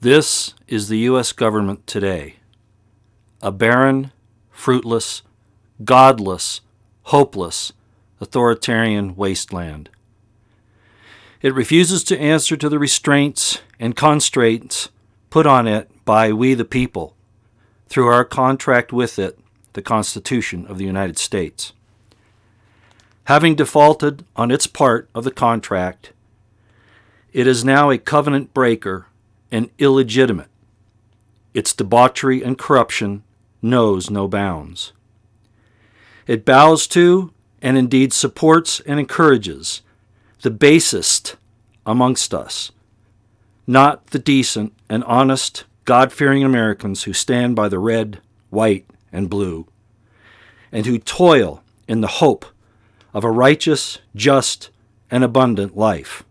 This is the U.S. government today, a barren, fruitless, godless, hopeless, authoritarian wasteland. It refuses to answer to the restraints and constraints put on it by we the people through our contract with it, the Constitution of the United States. Having defaulted on its part of the contract, it is now a covenant breaker and illegitimate. Its debauchery and corruption knows no bounds. It bows to, and indeed supports and encourages, the basest amongst us, not the decent and honest, God-fearing Americans who stand by the red, white, and blue, and who toil in the hope of a righteous, just, and abundant life.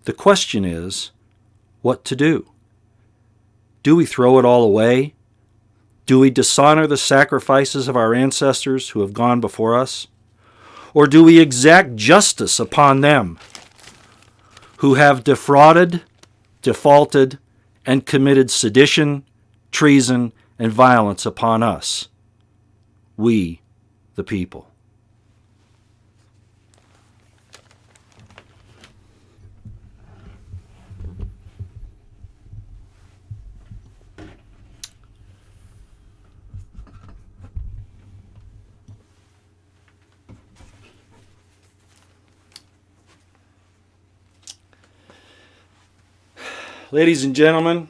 The question is, what to do? Do we throw it all away? Do we dishonor the sacrifices of our ancestors who have gone before us? Or do we exact justice upon them who have defrauded, defaulted, and committed sedition, treason, and violence upon us, we, the people? Ladies and gentlemen,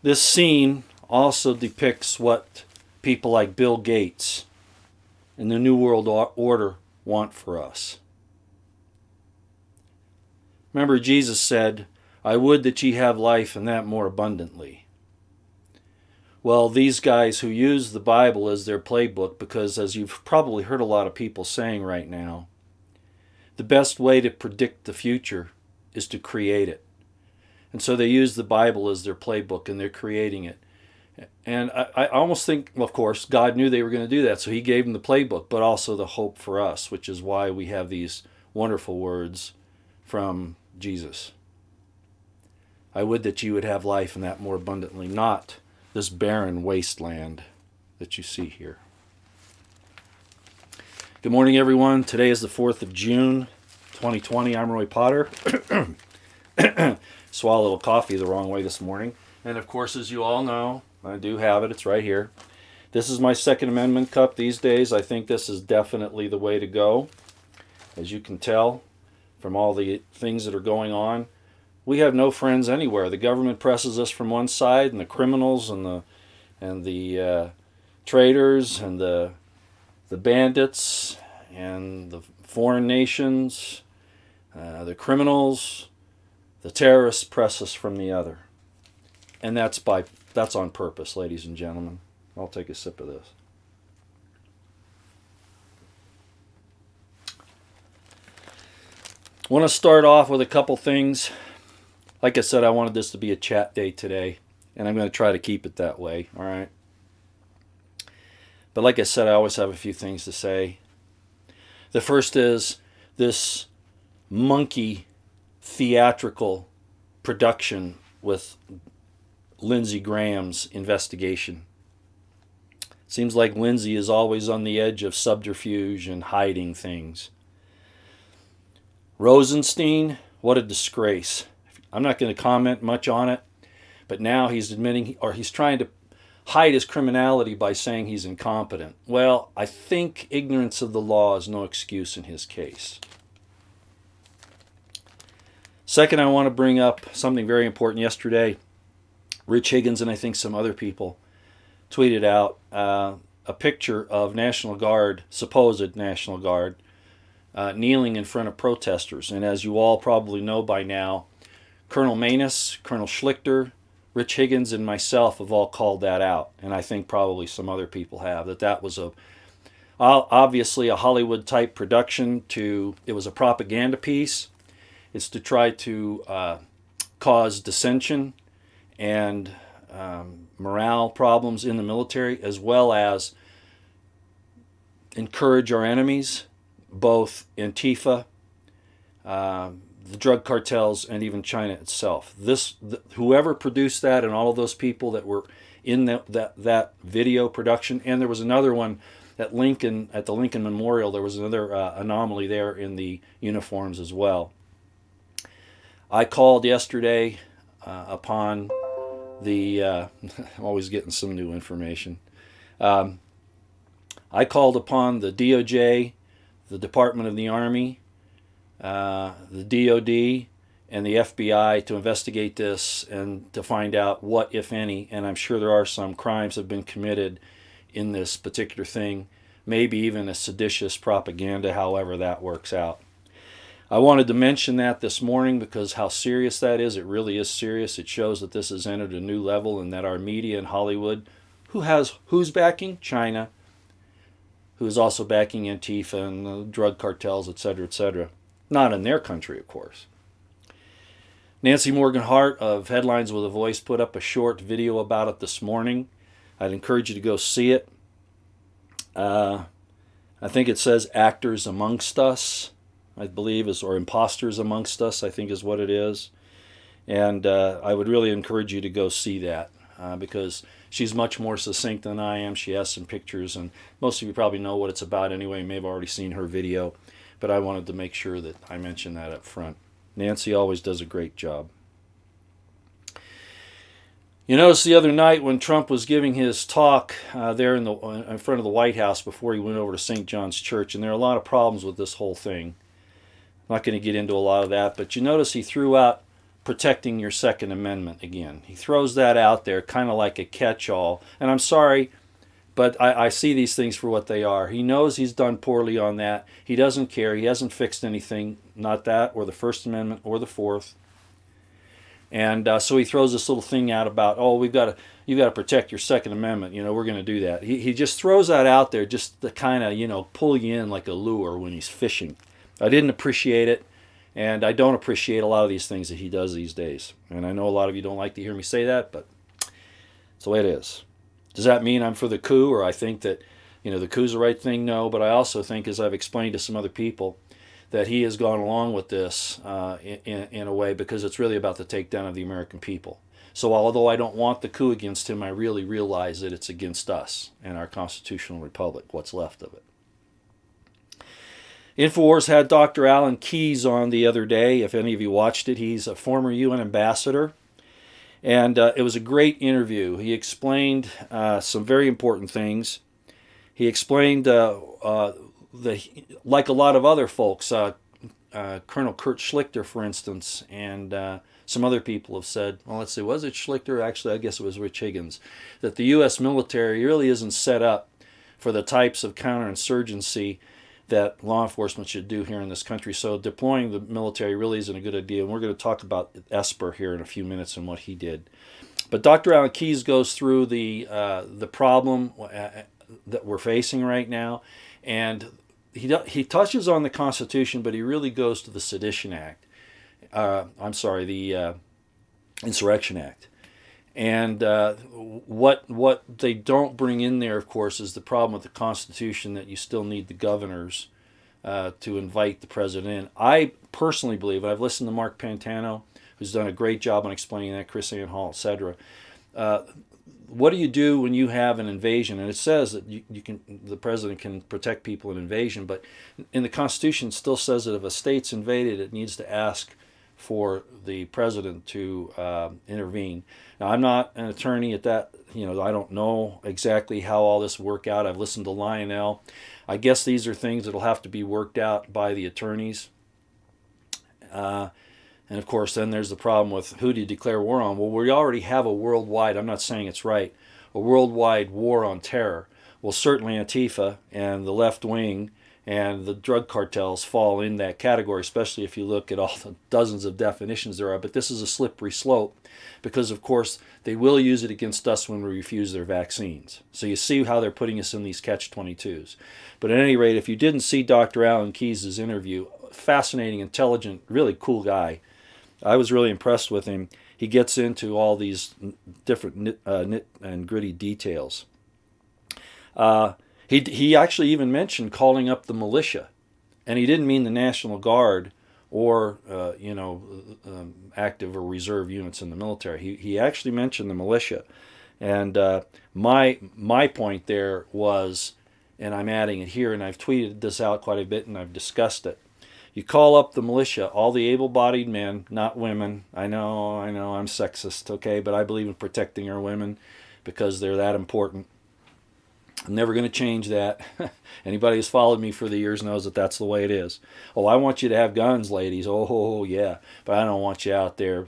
this scene also depicts what people like Bill Gates and the New World Order want for us. Remember, Jesus said, "I would that ye have life and that more abundantly." Well, these guys who use the Bible as their playbook, because as you've probably heard a lot of people saying right now, the best way to predict the future is to create it. And so they use the Bible as their playbook, and they're creating it. And I almost think, of course, God knew they were going to do that, so he gave them the playbook, but also the hope for us, which is why we have these wonderful words from Jesus. I would that you would have life and that more abundantly, not this barren wasteland that you see here. Good morning, everyone. Today is the 4th of June, 2020. I'm Roy Potter. Swallowed a little coffee the wrong way this morning. And of course, as you all know, I do have it. It's right here. This is my Second Amendment cup these days. I think this is definitely the way to go. As you can tell from all the things that are going on, we have no friends anywhere. The government presses us from one side, and the criminals and the traitors and the bandits and the foreign nations, the criminals, the terrorists press us from the other. And that's on purpose, ladies and gentlemen. I'll take a sip of this. I want to start off with a couple things. Like I said, I wanted this to be a chat day today, and I'm going to try to keep it that way, all right? But like I said, I always have a few things to say. The first is this monkey theatrical production with Lindsey Graham's investigation. Seems like Lindsey is always on the edge of subterfuge and hiding things. Rosenstein, what a disgrace. I'm not going to comment much on it, but now he's admitting, or he's trying to hide his criminality by saying he's incompetent. Well, I think ignorance of the law is no excuse in his case. Second, I want to bring up something very important. Yesterday, Rich Higgins and I think some other people tweeted out a picture of National Guard, supposed National Guard, kneeling in front of protesters. And as you all probably know by now, Colonel Manus, Colonel Schlichter, Rich Higgins, and myself have all called that out. And I think probably some other people have, that was obviously a Hollywood-type production. It was a propaganda piece. It's to try to cause dissension and morale problems in the military, as well as encourage our enemies, both Antifa, the drug cartels, and even China itself. Whoever produced that and all of those people that were in that video production, and there was another one at the Lincoln Memorial. There was another anomaly there in the uniforms as well. I called yesterday upon the. I'm always getting some new information. I called upon the DOJ, the Department of the Army, the DOD, and the FBI to investigate this and to find out what, if any, and I'm sure there are some crimes have been committed in this particular thing, maybe even a seditious propaganda, however that works out. I wanted to mention that this morning because how serious that is. It really is serious. It shows that this has entered a new level and that our media in Hollywood, who's backing? China, who is also backing Antifa and the drug cartels, etc., etc. Not in their country, of course. Nancy Morgan Hart of Headlines with a Voice put up a short video about it this morning. I'd encourage you to go see it. I think it says actors amongst us, I believe, or imposters amongst us, I think is what it is. And I would really encourage you to go see that because she's much more succinct than I am. She has some pictures, and most of you probably know what it's about anyway. You may have already seen her video, but I wanted to make sure that I mentioned that up front. Nancy always does a great job. You notice the other night when Trump was giving his talk there in front of the White House before he went over to St. John's Church, and there are a lot of problems with this whole thing. I'm not going to get into a lot of that, but you notice he threw out protecting your Second Amendment again. He throws that out there kind of like a catch-all, and I'm sorry, but I see these things for what they are. He knows he's done poorly on that. He doesn't care. He hasn't fixed anything, not that or the First Amendment or the Fourth. And so he throws this little thing out about, oh, you've got to protect your Second Amendment. We're going to do that. He just throws that out there just to kind of, pull you in like a lure when he's fishing. I didn't appreciate it, and I don't appreciate a lot of these things that he does these days. And I know a lot of you don't like to hear me say that, but it's the way it is. Does that mean I'm for the coup, or I think that, the coup's the right thing? No, but I also think, as I've explained to some other people, that he has gone along with this in a way because it's really about the takedown of the American people. So although I don't want the coup against him, I really realize that it's against us and our constitutional republic, what's left of it. InfoWars had Dr. Alan Keyes on the other day. If any of you watched it, he's a former UN ambassador. And it was a great interview. He explained some very important things. He explained, like a lot of other folks, Colonel Kurt Schlichter, for instance, and some other people have said, well, let's see, was it Schlichter? Actually, I guess it was Rich Higgins, that the U.S. military really isn't set up for the types of counterinsurgency that law enforcement should do here in this country. So deploying the military really isn't a good idea. And we're going to talk about Esper here in a few minutes and what he did. But Dr. Alan Keyes goes through the problem that we're facing right now. And he touches on the Constitution, but he really goes to the Sedition Act. The Insurrection Act. And what they don't bring in there, of course, is the problem with the Constitution, that you still need the governors to invite the president in. I personally believe, and I've listened to Mark Pantano, who's done a great job on explaining that, KrisAnne Hall, etc. What do you do when you have an invasion? And it says that the president can protect people in invasion, but in the Constitution it still says that if a state's invaded, it needs to ask for the president to intervene. Now, I'm not an attorney at that. I don't know exactly how all this will work out. I've listened to Lionel. I guess these are things that will have to be worked out by the attorneys. And of course, then there's the problem with who do you declare war on? Well, we already have a worldwide, I'm not saying it's right, a worldwide war on terror. Well, certainly Antifa and the left wing and the drug cartels fall in that category, especially if you look at all the dozens of definitions there are. But this is a slippery slope because, of course, they will use it against us when we refuse their vaccines. So you see how they're putting us in these catch-22s. But at any rate, if you didn't see Dr. Alan Keyes' interview, fascinating, intelligent, really cool guy. I was really impressed with him. He gets into all these different nit and gritty details. He actually even mentioned calling up the militia. And he didn't mean the National Guard or active or reserve units in the military. He actually mentioned the militia, and my point there was, and I'm adding it here, and I've tweeted this out quite a bit, and I've discussed it. You call up the militia, all the able-bodied men, not women. I know, I'm sexist, okay, but I believe in protecting our women because they're that important. I'm never going to change that. Anybody who's followed me for the years knows that that's the way it is. Oh, I want you to have guns, ladies. Oh, yeah, but I don't want you out there,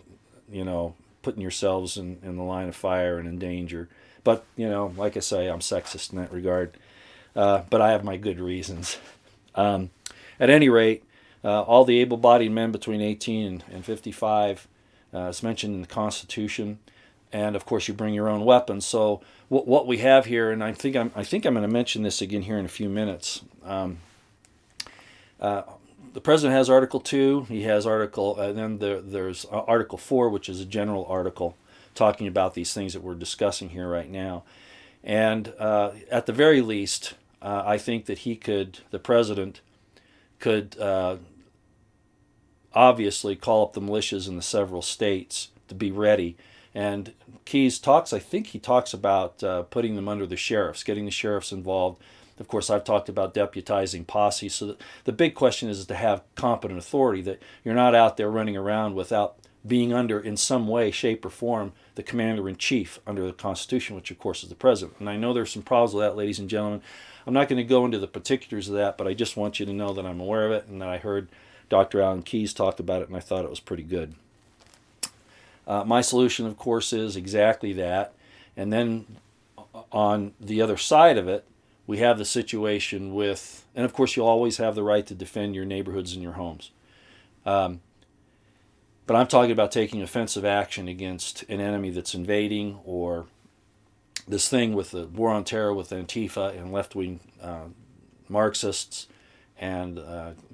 putting yourselves in the line of fire and in danger. But, like I say, I'm sexist in that regard. But I have my good reasons. At any rate, all the able-bodied men between 18 and 55 is mentioned in the Constitution, and of course you bring your own weapons. So what we have here, and I think I'm going to mention this again here in a few minutes. The president has Article 2. He has there's Article 4, which is a general article talking about these things that we're discussing here right now. And at the very least, I think that the president could obviously call up the militias in the several states to be ready. And Keyes talks about putting them under the sheriffs, getting the sheriffs involved. Of course, I've talked about deputizing posses. So the big question is to have competent authority, that you're not out there running around without being under, in some way, shape, or form, the commander-in-chief under the Constitution, which, of course, is the president. And I know there's some problems with that, ladies and gentlemen. I'm not going to go into the particulars of that, but I just want you to know that I'm aware of it and that I heard Dr. Alan Keyes talk about it, and I thought it was pretty good. My solution, of course, is exactly that. And then on the other side of it, we have the situation with, and of course you'll always have the right to defend your neighborhoods and your homes. But I'm talking about taking offensive action against an enemy that's invading, or this thing with the war on terror with Antifa and left-wing Marxists and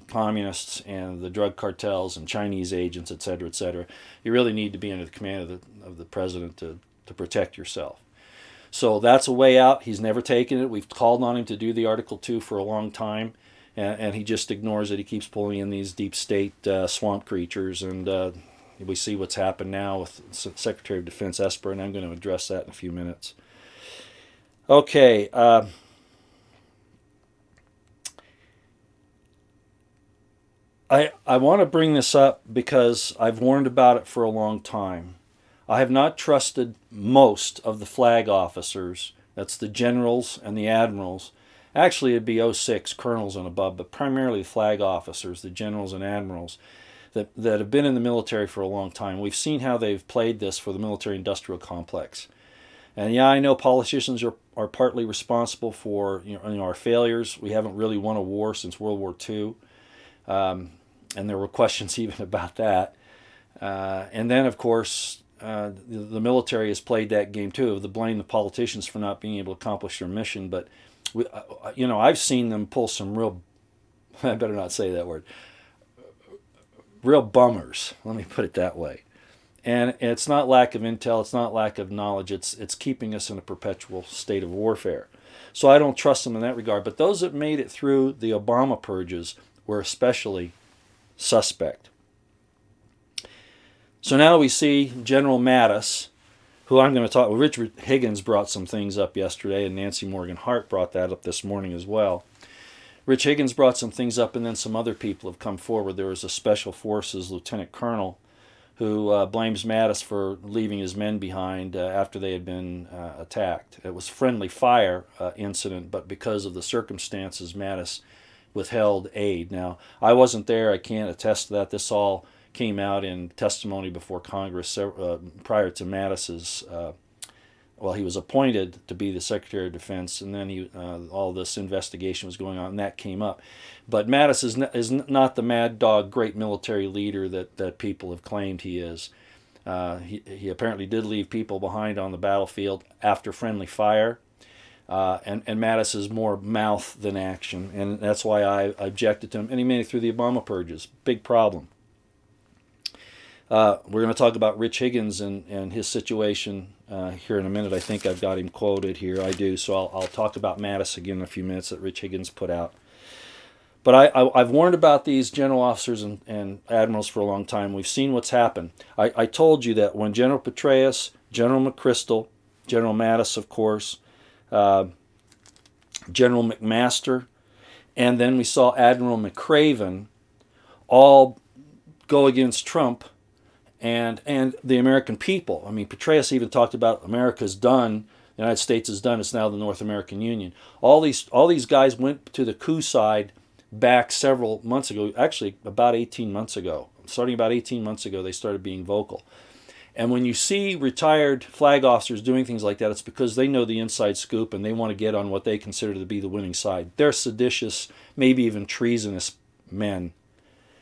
communists and the drug cartels and Chinese agents, et cetera, et cetera. You really need to be under the command of the president to protect yourself. So that's a way out. He's never taken it. We've called on him to do the Article 2 for a long time, and he just ignores it. He keeps pulling in these deep state swamp creatures, and we see what's happened now with Secretary of Defense Esper, and I'm going to address that in a few minutes. Okay. I want to bring this up because I've warned about it for a long time. I have not trusted most of the flag officers, that's the generals and the admirals. Actually, it'd be 06 colonels and above, but primarily flag officers, the generals and admirals, that have been in the military for a long time. We've seen how they've played this for the military-industrial complex. And yeah, I know politicians are partly responsible for our failures. We haven't really won a war since World War II. And there were questions even about that. And then, of course, the military has played that game too, to blame the politicians for not being able to accomplish their mission. But, I've seen them pull some real, I better not say that word, real bummers, let me put it that way. And it's not lack of intel, it's not lack of knowledge, it's keeping us in a perpetual state of warfare. So I don't trust them in that regard. But those that made it through the Obama purges were especially suspect. So now we see General Mattis, who I'm going to talk with. Richard Higgins brought some things up yesterday, and Nancy Morgan Hart brought that up this morning as well. Rich Higgins brought some things up, and then some other people have come forward. There was a Special Forces Lieutenant Colonel who blames Mattis for leaving his men behind after they had been attacked. It was friendly fire incident, but because of the circumstances, Mattis withheld aid. Now, I wasn't there. I can't attest to that. This all came out in testimony before Congress prior to Mattis's. He was appointed to be the Secretary of Defense, and then all this investigation was going on, and that came up. But Mattis is not the mad dog, great military leader that people have claimed he is. He apparently did leave people behind on the battlefield after friendly fire. And Mattis is more mouth than action, and that's why I objected to him. And he made it through the Obama purges. Big problem. We're going to talk about Rich Higgins and his situation here in a minute. I think I've got him quoted here. I do. So I'll talk about Mattis again in a few minutes that Rich Higgins put out. But I've warned about these general officers and admirals for a long time. We've seen what's happened. I told you that when General Petraeus, General McChrystal, General Mattis, of course, General McMaster, and then we saw Admiral McRaven all go against Trump and the American people. I mean, Petraeus even talked about America's done, the United States is done, it's now the North American Union. All these guys went to the coup side back several months ago, actually about 18 months ago. Starting about 18 months ago, they started being vocal. And when you see retired flag officers doing things like that, it's because they know the inside scoop and they want to get on what they consider to be the winning side. They're seditious, maybe even treasonous men,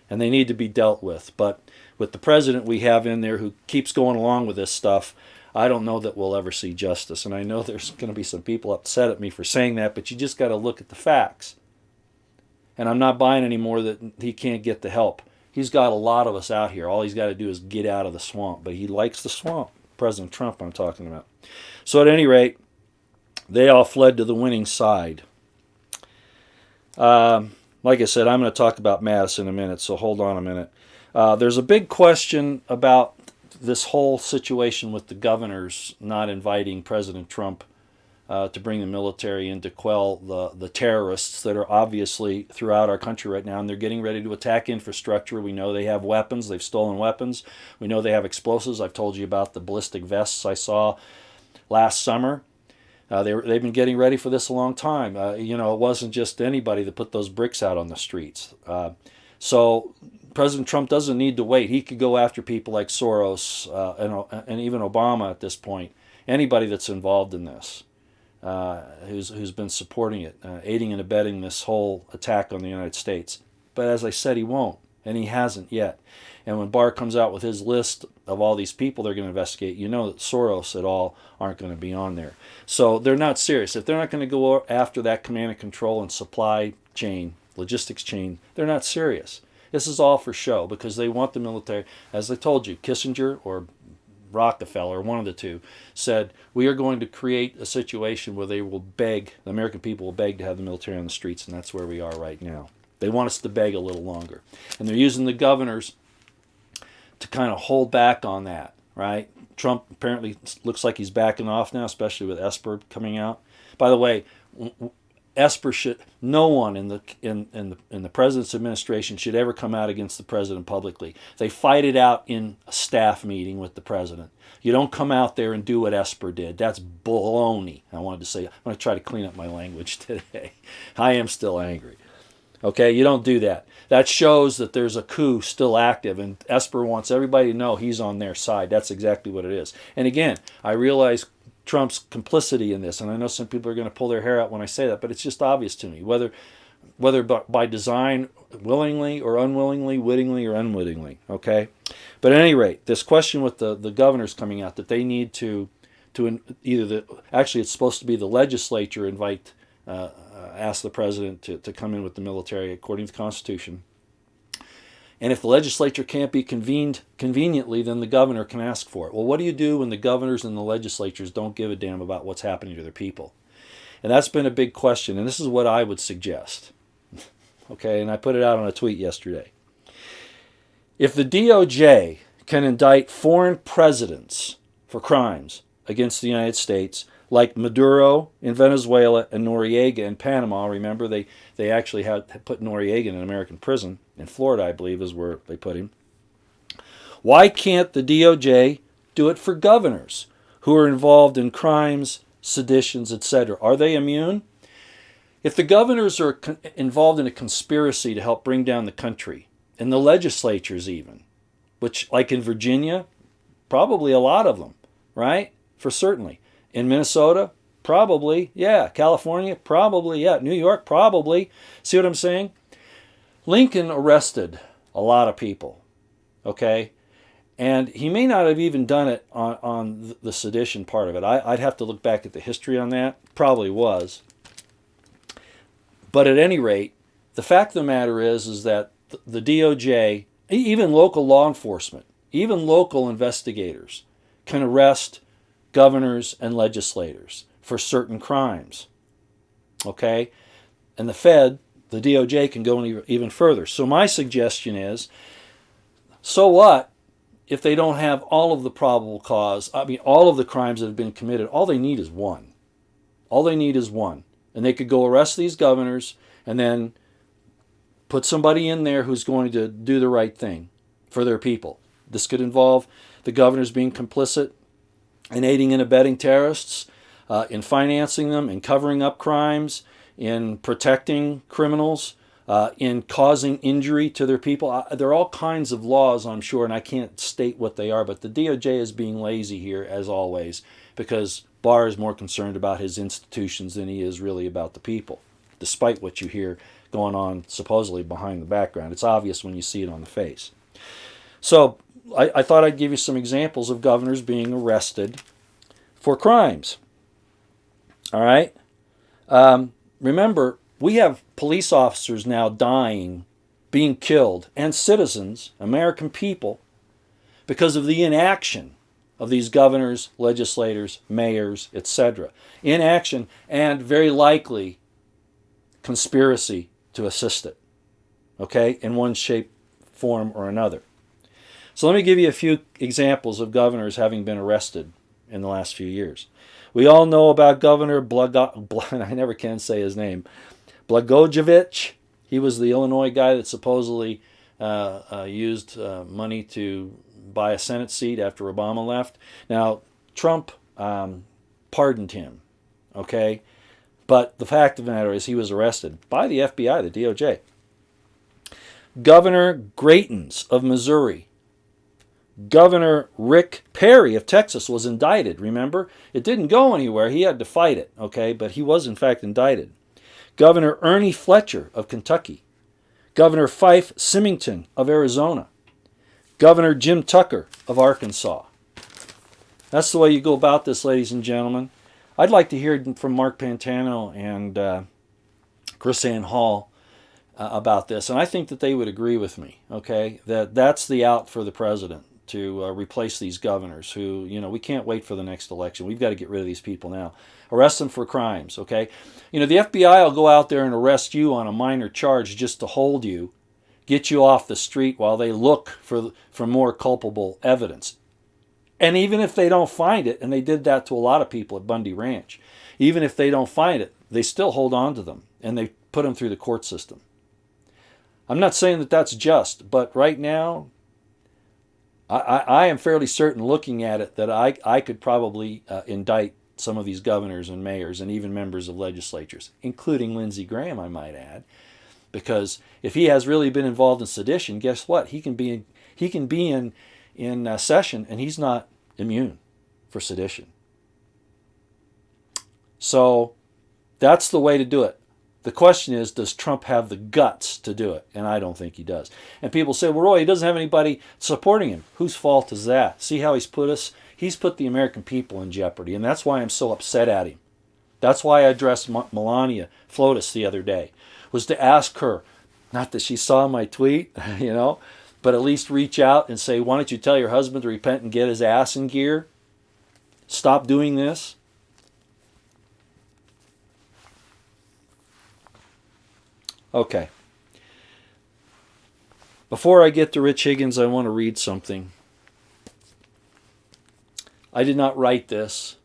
and they need to be dealt with. But with the president we have in there who keeps going along with this stuff, I don't know that we'll ever see justice. And I know there's going to be some people upset at me for saying that, but you just got to look at the facts. And I'm not buying anymore that he can't get the help. He's got a lot of us out here. All he's got to do is get out of the swamp. But he likes the swamp. President Trump I'm talking about. So at any rate, they all fled to the winning side. Like I said, I'm going to talk about Mattis in a minute, so hold on a minute. There's a big question about this whole situation with the governors not inviting President Trump to bring the military in to quell the terrorists that are obviously throughout our country right now, and they're getting ready to attack infrastructure. We know they have weapons. They've stolen weapons. We know they have explosives. I've told you about the ballistic vests I saw last summer. They've been getting ready for this a long time. It wasn't just anybody that put those bricks out on the streets. So President Trump doesn't need to wait. He could go after people like Soros and even Obama at this point. Anybody that's involved in this. Who's been supporting it, aiding and abetting this whole attack on the United States. But as I said, he won't, and he hasn't yet. And when Barr comes out with his list of all these people they're going to investigate, you know that Soros at all aren't going to be on there. So they're not serious. If they're not going to go after that command and control and supply chain, logistics chain, they're not serious. This is all for show because they want the military. As I told you, Kissinger or Rockefeller, one of the two, said, we are going to create a situation where they will beg, the American people will beg to have the military on the streets, and that's where we are right now. They want us to beg a little longer. And they're using the governors to kind of hold back on that, right? Trump apparently looks like he's backing off now, especially with Esper coming out. By the way, Esper no one in the president's administration should ever come out against the president publicly. They fight it out in a staff meeting with the president. You don't come out there and do what Esper did. That's baloney. I wanted to say, I'm going to try to clean up my language today. I am still angry. Okay, you don't do that. That shows that there's a coup still active, and Esper wants everybody to know he's on their side. That's exactly what it is. And again, I realize Trump's complicity in this, and I know some people are going to pull their hair out when I say that, but it's just obvious to me, whether by design, willingly or unwillingly, wittingly or unwittingly, okay? But at any rate, this question with the governors coming out, that they need to actually it's supposed to be the legislature ask the president to come in with the military according to the Constitution. And if the legislature can't be convened conveniently, then the governor can ask for it. Well, what do you do when the governors and the legislatures don't give a damn about what's happening to their people? And that's been a big question, and this is what I would suggest. Okay, and I put it out on a tweet yesterday. If the DOJ can indict foreign presidents for crimes against the United States, like Maduro in Venezuela and Noriega in Panama. Remember, they actually had put Noriega in an American prison. In Florida, I believe, is where they put him. Why can't the DOJ do it for governors who are involved in crimes, seditions, etc.? Are they immune? If the governors are involved in a conspiracy to help bring down the country, and the legislatures even, which, like in Virginia, probably a lot of them, right? For certainly. In Minnesota, probably, yeah. California, probably, yeah. New York, probably. See what I'm saying? Lincoln arrested a lot of people, okay? And he may not have even done it on the sedition part of it. I'd have to look back at the history on that. Probably was. But at any rate, the fact of the matter is that the DOJ, even local law enforcement, even local investigators can arrest governors and legislators for certain crimes. Okay? And the Fed, the DOJ can go even further. So my suggestion is, so what if they don't have all of the probable cause? I mean, all of the crimes that have been committed. All they need is one. All they need is one. And they could go arrest these governors and then put somebody in there who's going to do the right thing for their people. This could involve the governors being complicit in aiding and abetting terrorists, in financing them, in covering up crimes, in protecting criminals, in causing injury to their people. There are all kinds of laws, I'm sure, and I can't state what they are, but the DOJ is being lazy here, as always, because Barr is more concerned about his institutions than he is really about the people, despite what you hear going on supposedly behind the background. It's obvious when you see it on the face. So I thought I'd give you some examples of governors being arrested for crimes. All right? Remember, we have police officers now dying, being killed, and citizens, American people, because of the inaction of these governors, legislators, mayors, etc. Inaction and very likely conspiracy to assist it, okay, in one shape, form, or another. So let me give you a few examples of governors having been arrested in the last few years. We all know about Governor I never can say his name, Blagojevich. He was the Illinois guy that supposedly used money to buy a Senate seat after Obama left. Now, Trump pardoned him, okay? But the fact of the matter is he was arrested by the FBI, the DOJ. Governor Greitens of Missouri. Governor Rick Perry of Texas was indicted, remember? It didn't go anywhere. He had to fight it, okay? But he was, in fact, indicted. Governor Ernie Fletcher of Kentucky. Governor Fife Symington of Arizona. Governor Jim Tucker of Arkansas. That's the way you go about this, ladies and gentlemen. I'd like to hear from Mark Pantano and KrisAnne Hall about this, and I think that they would agree with me, okay? That's the out for the president, to replace these governors who, we can't wait for the next election. We've got to get rid of these people now. Arrest them for crimes, okay? The FBI will go out there and arrest you on a minor charge just to hold you, get you off the street while they look for more culpable evidence. And even if they don't find it, and they did that to a lot of people at Bundy Ranch, even if they don't find it, they still hold on to them, and they put them through the court system. I'm not saying that that's just, but right now, I am fairly certain, looking at it, that I could probably indict some of these governors and mayors and even members of legislatures, including Lindsey Graham, I might add, because if he has really been involved in sedition, guess what? He can be in session, and he's not immune for sedition. So that's the way to do it. The question is, does Trump have the guts to do it? And I don't think he does. And people say, well, Roy, he doesn't have anybody supporting him. Whose fault is that? See how he's put us? He's put the American people in jeopardy, and that's why I'm so upset at him. That's why I addressed Melania Flotus the other day, was to ask her, not that she saw my tweet, but at least reach out and say, why don't you tell your husband to repent and get his ass in gear? Stop doing this. Okay. Before I get to Rich Higgins, I want to read something. I did not write this.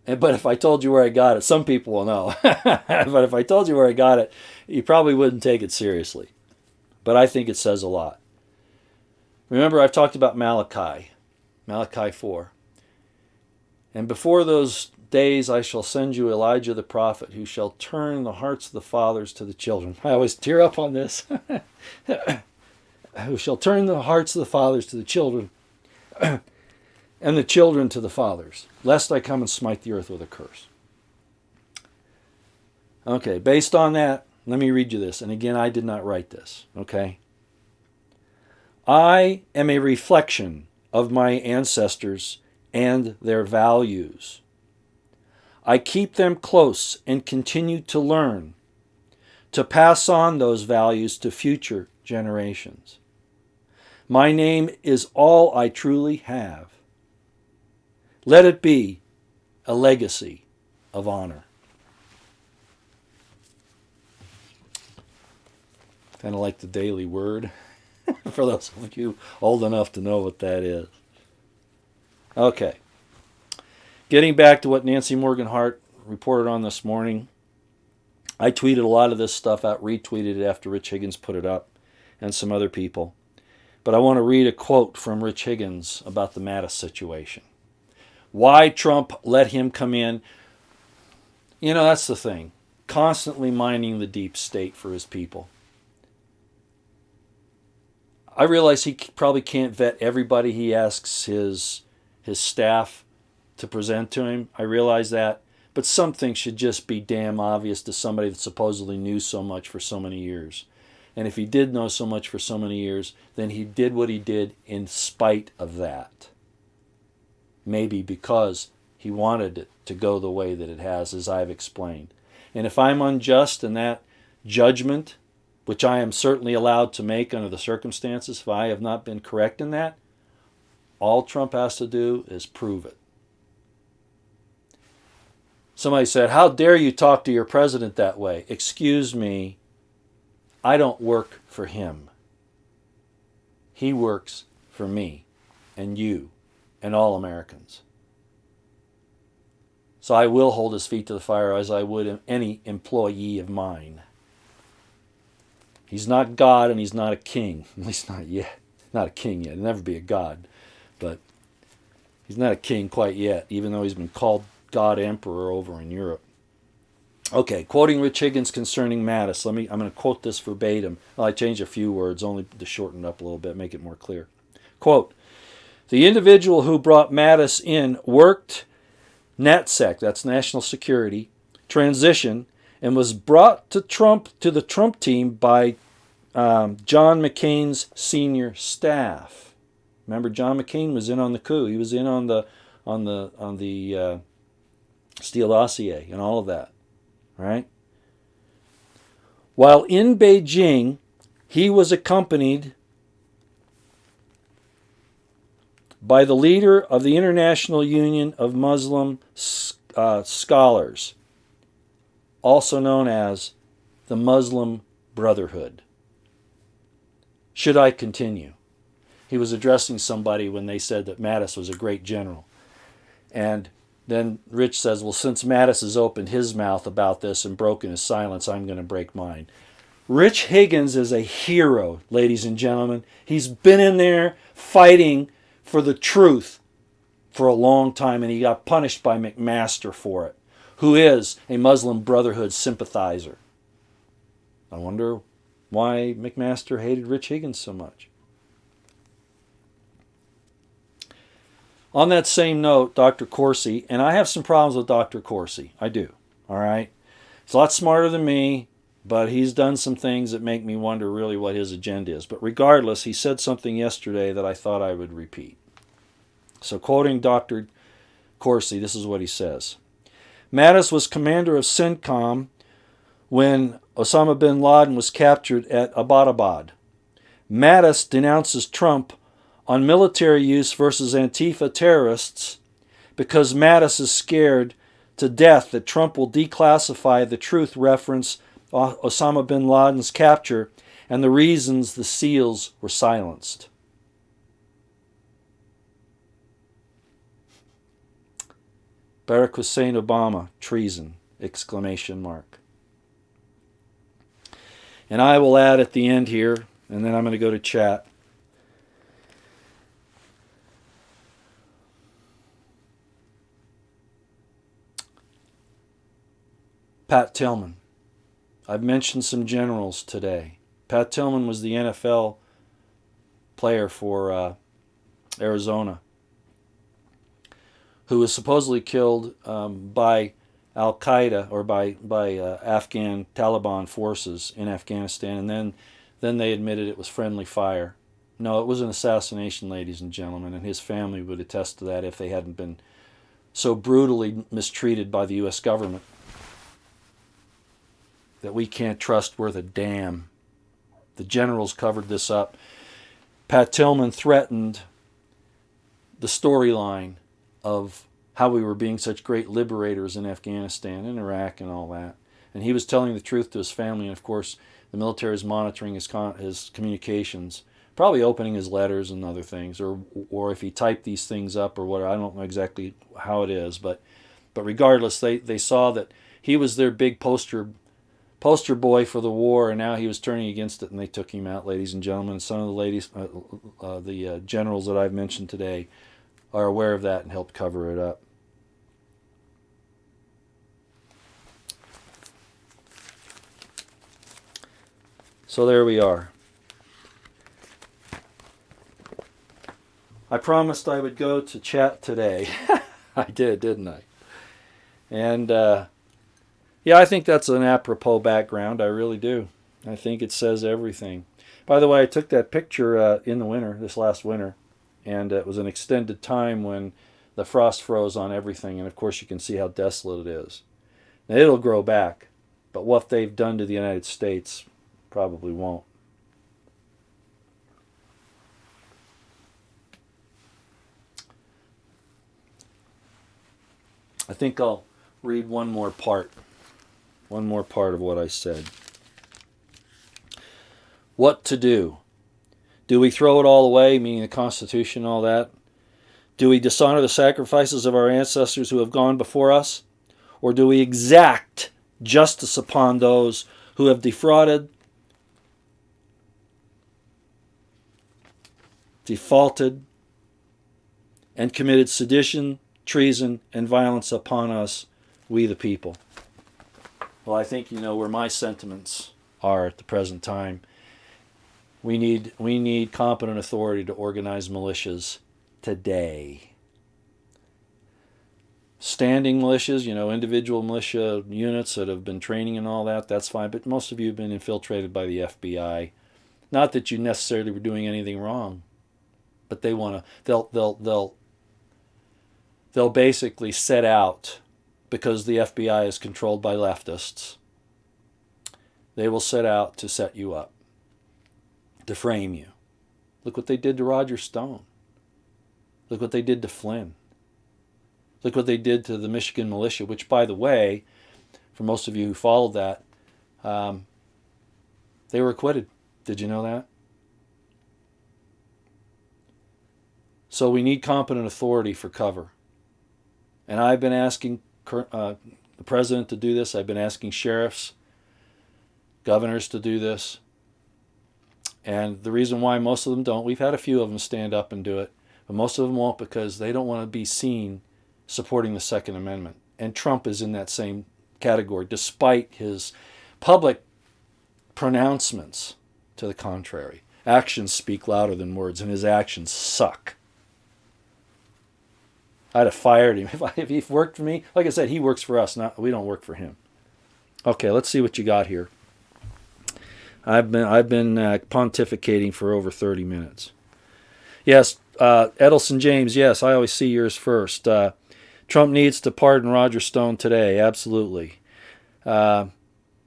But if I told you where I got it, some people will know. But if I told you where I got it, you probably wouldn't take it seriously. But I think it says a lot. Remember, I've talked about Malachi 4. And before those days I shall send you Elijah the prophet, who shall turn the hearts of the fathers to the children. I always tear up on this. Who shall turn the hearts of the fathers to the children, and the children to the fathers, lest I come and smite the earth with a curse. Okay, based on that, let me read you this. And again, I did not write this, okay? I am a reflection of my ancestors and their values. I keep them close and continue to learn, to pass on those values to future generations. My name is all I truly have. Let it be a legacy of honor. Kind of like the Daily Word, for those of you old enough to know what that is. Okay. Getting back to what Nancy Morgan Hart reported on this morning, I tweeted a lot of this stuff out, retweeted it after Rich Higgins put it up, and some other people. But I want to read a quote from Rich Higgins about the Mattis situation. Why Trump let him come in. You know, that's the thing. Constantly mining the deep state for his people. I realize he probably can't vet everybody he asks his staff to present to him. I realize that. But some things should just be damn obvious to somebody that supposedly knew so much for so many years. And if he did know so much for so many years, then he did what he did in spite of that. Maybe because he wanted it to go the way that it has, as I've explained. And if I'm unjust in that judgment, which I am certainly allowed to make under the circumstances, if I have not been correct in that, all Trump has to do is prove it. Somebody said, how dare you talk to your president that way? Excuse me, I don't work for him. He works for me and you and all Americans. So I will hold his feet to the fire as I would any employee of mine. He's not God and he's not a king. At least not yet. Not a king yet. He'll never be a god. But he's not a king quite yet, even though he's been called God Emperor over in Europe. Okay, quoting Rich Higgins concerning Mattis. I'm going to quote this verbatim. Well, I changed a few words, only to shorten it up a little bit, make it more clear. Quote, the individual who brought Mattis in worked NatSec, that's National Security, transition, and was brought to the Trump team by John McCain's senior staff. Remember, John McCain was in on the coup. He was in on the Steele dossier and all of that, right? While in Beijing, he was accompanied by the leader of the International Union of Muslim Scholars, also known as the Muslim Brotherhood. Should I continue? He was addressing somebody when they said that Mattis was a great general. And then Rich says, well, since Mattis has opened his mouth about this and broken his silence, I'm going to break mine. Rich Higgins is a hero, ladies and gentlemen. He's been in there fighting for the truth for a long time, and he got punished by McMaster for it, who is a Muslim Brotherhood sympathizer. I wonder why McMaster hated Rich Higgins so much. On that same note, Dr. Corsi, and I have some problems with Dr. Corsi. I do. All right? He's a lot smarter than me, but he's done some things that make me wonder really what his agenda is. But regardless, he said something yesterday that I thought I would repeat. So quoting Dr. Corsi, this is what he says. Mattis was commander of CENTCOM when Osama bin Laden was captured at Abbottabad. Mattis denounces Trump on military use versus Antifa terrorists because Mattis is scared to death that Trump will declassify the truth reference Osama bin Laden's capture and the reasons the SEALs were silenced. Barack Hussein Obama, treason, exclamation mark. And I will add at the end here, and then I'm going to go to chat. Pat Tillman. I've mentioned some generals today. Pat Tillman was the NFL player for Arizona, who was supposedly killed by Al-Qaeda or by Afghan Taliban forces in Afghanistan, and then they admitted it was friendly fire. No, it was an assassination, ladies and gentlemen, and his family would attest to that if they hadn't been so brutally mistreated by the U.S. government that we can't trust worth a damn. The generals covered this up. Pat Tillman threatened the storyline of how we were being such great liberators in Afghanistan and Iraq and all that. And he was telling the truth to his family, and of course The military is monitoring his communications, probably opening his letters and other things, or if he typed these things up or what. I don't know exactly how it is, but regardless, they saw that he was their big poster boy for the war, and now he was turning against it, and they took him out, ladies and gentlemen. Some of the ladies, the generals that I've mentioned today, are aware of that and helped cover it up. So there we are. I promised I would go to chat today. I did, didn't I? And yeah, I think that's an apropos background. I really do. I think it says everything. By the way, I took that picture in the winter, this last winter, and it was an extended time when the frost froze on everything, and of course you can see how desolate it is. Now, it'll grow back, but what they've done to the United States probably won't. I think I'll read one more part of what I said. What to do? Do we throw it all away, meaning the Constitution and all that? Do we dishonor the sacrifices of our ancestors who have gone before us? Or do we exact justice upon those who have defrauded, defaulted, and committed sedition, treason, and violence upon us, we the people? Well, I think you know where my sentiments are at the present time. We need competent authority to organize militias today. Standing militias, individual militia units that have been training and all that, that's fine. But most of you have been infiltrated by the FBI. Not that you necessarily were doing anything wrong, but they'll basically set out, because the FBI is controlled by leftists. They will set out to set you up, to frame you. Look what they did to Roger Stone. Look what they did to Flynn. Look what they did to the Michigan militia, which, by the way, for most of you who followed that, they were acquitted. Did you know that? So we need competent authority for cover. And I've been asking the president to do this. I've been asking sheriffs, governors to do this. And the reason why most of them don't, we've had a few of them stand up and do it, but most of them won't, because they don't want to be seen supporting the Second Amendment. And Trump is in that same category, despite his public pronouncements to the contrary. Actions speak louder than words, and his actions suck. I'd have fired him if he worked for me. Like I said, he works for us. We don't work for him. Okay, let's see what you got here. I've been pontificating for over 30 minutes. Yes, Edelson James. Yes, I always see yours first. Trump needs to pardon Roger Stone today. Absolutely. Yeah,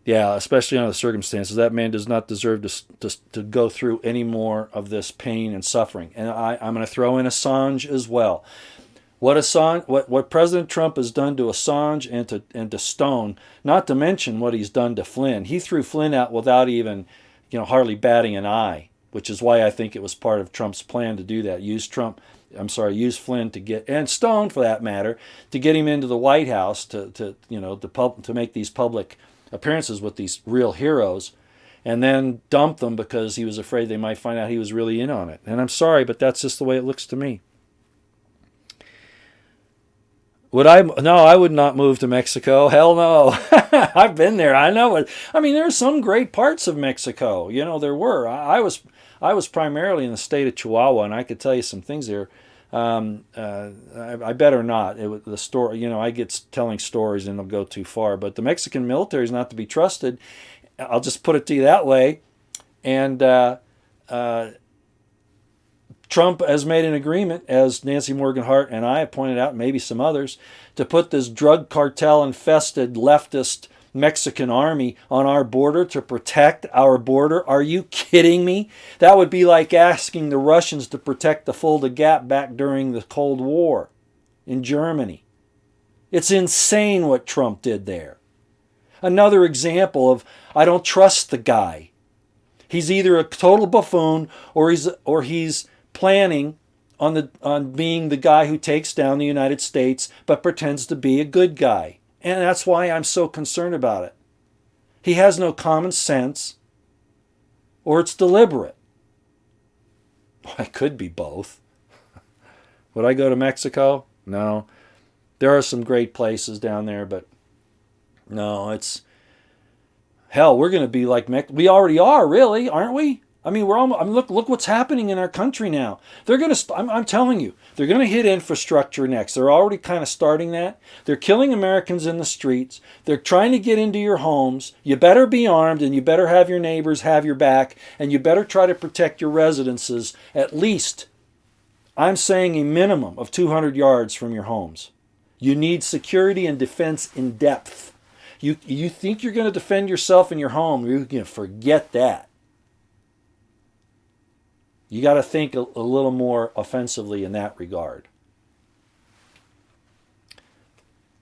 especially under the circumstances. That man does not deserve to go through any more of this pain and suffering. And I'm going to throw in Assange as well. What President Trump has done to Assange and to Stone, not to mention what he's done to Flynn. He threw Flynn out without even, hardly batting an eye, which is why I think it was part of Trump's plan to do that. Use Flynn to get, and Stone for that matter, to get him into the White House to make these public appearances with these real heroes, and then dump them because he was afraid they might find out he was really in on it. And I'm sorry, but that's just the way it looks to me. No, I would not move to Mexico. Hell no. I've been there. I know it. I mean, there's some great parts of Mexico. There were. I was primarily in the state of Chihuahua, and I could tell you some things there. I better not. The story, I get telling stories and it'll go too far. But the Mexican military is not to be trusted. I'll just put it to you that way. And Trump has made an agreement, as Nancy Morgan Hart and I have pointed out, maybe some others, to put this drug cartel-infested leftist Mexican army on our border to protect our border. Are you kidding me? That would be like asking the Russians to protect the Fulda Gap back during the Cold War in Germany. It's insane what Trump did there. Another example of, I don't trust the guy. He's either a total buffoon or he's planning on being the guy who takes down the United States but pretends to be a good guy. And that's why I'm so concerned about it. He has no common sense, or it's deliberate. Well, it could be both. Would I go to Mexico? No. There are some great places down there, but no, it's hell. We're going to be like we already are, really, aren't we? I mean, we're almost. I mean, look what's happening in our country now. They're going to. I'm telling you, they're going to hit infrastructure next. They're already kind of starting that. They're killing Americans in the streets. They're trying to get into your homes. You better be armed, and you better have your neighbors have your back, and you better try to protect your residences at least. I'm saying a minimum of 200 yards from your homes. You need security and defense in depth. You think you're going to defend yourself in your home? You can forget that. You got to think a little more offensively in that regard.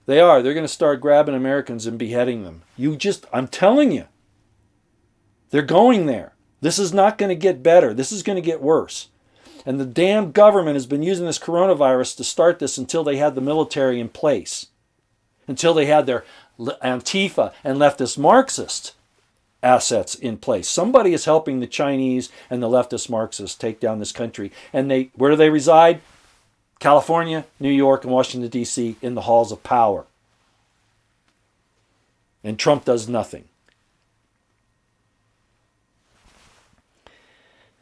They're going to start grabbing Americans and beheading them. I'm telling you, they're going there. This is not going to get better. This is going to get worse. And the damn government has been using this coronavirus to start this until they had the military in place. Until they had their Antifa and leftist Marxist assets in place. Somebody is helping the Chinese and the leftist Marxists take down this country. And where do they reside? California, New York, and Washington, D.C. in the halls of power. And Trump does nothing.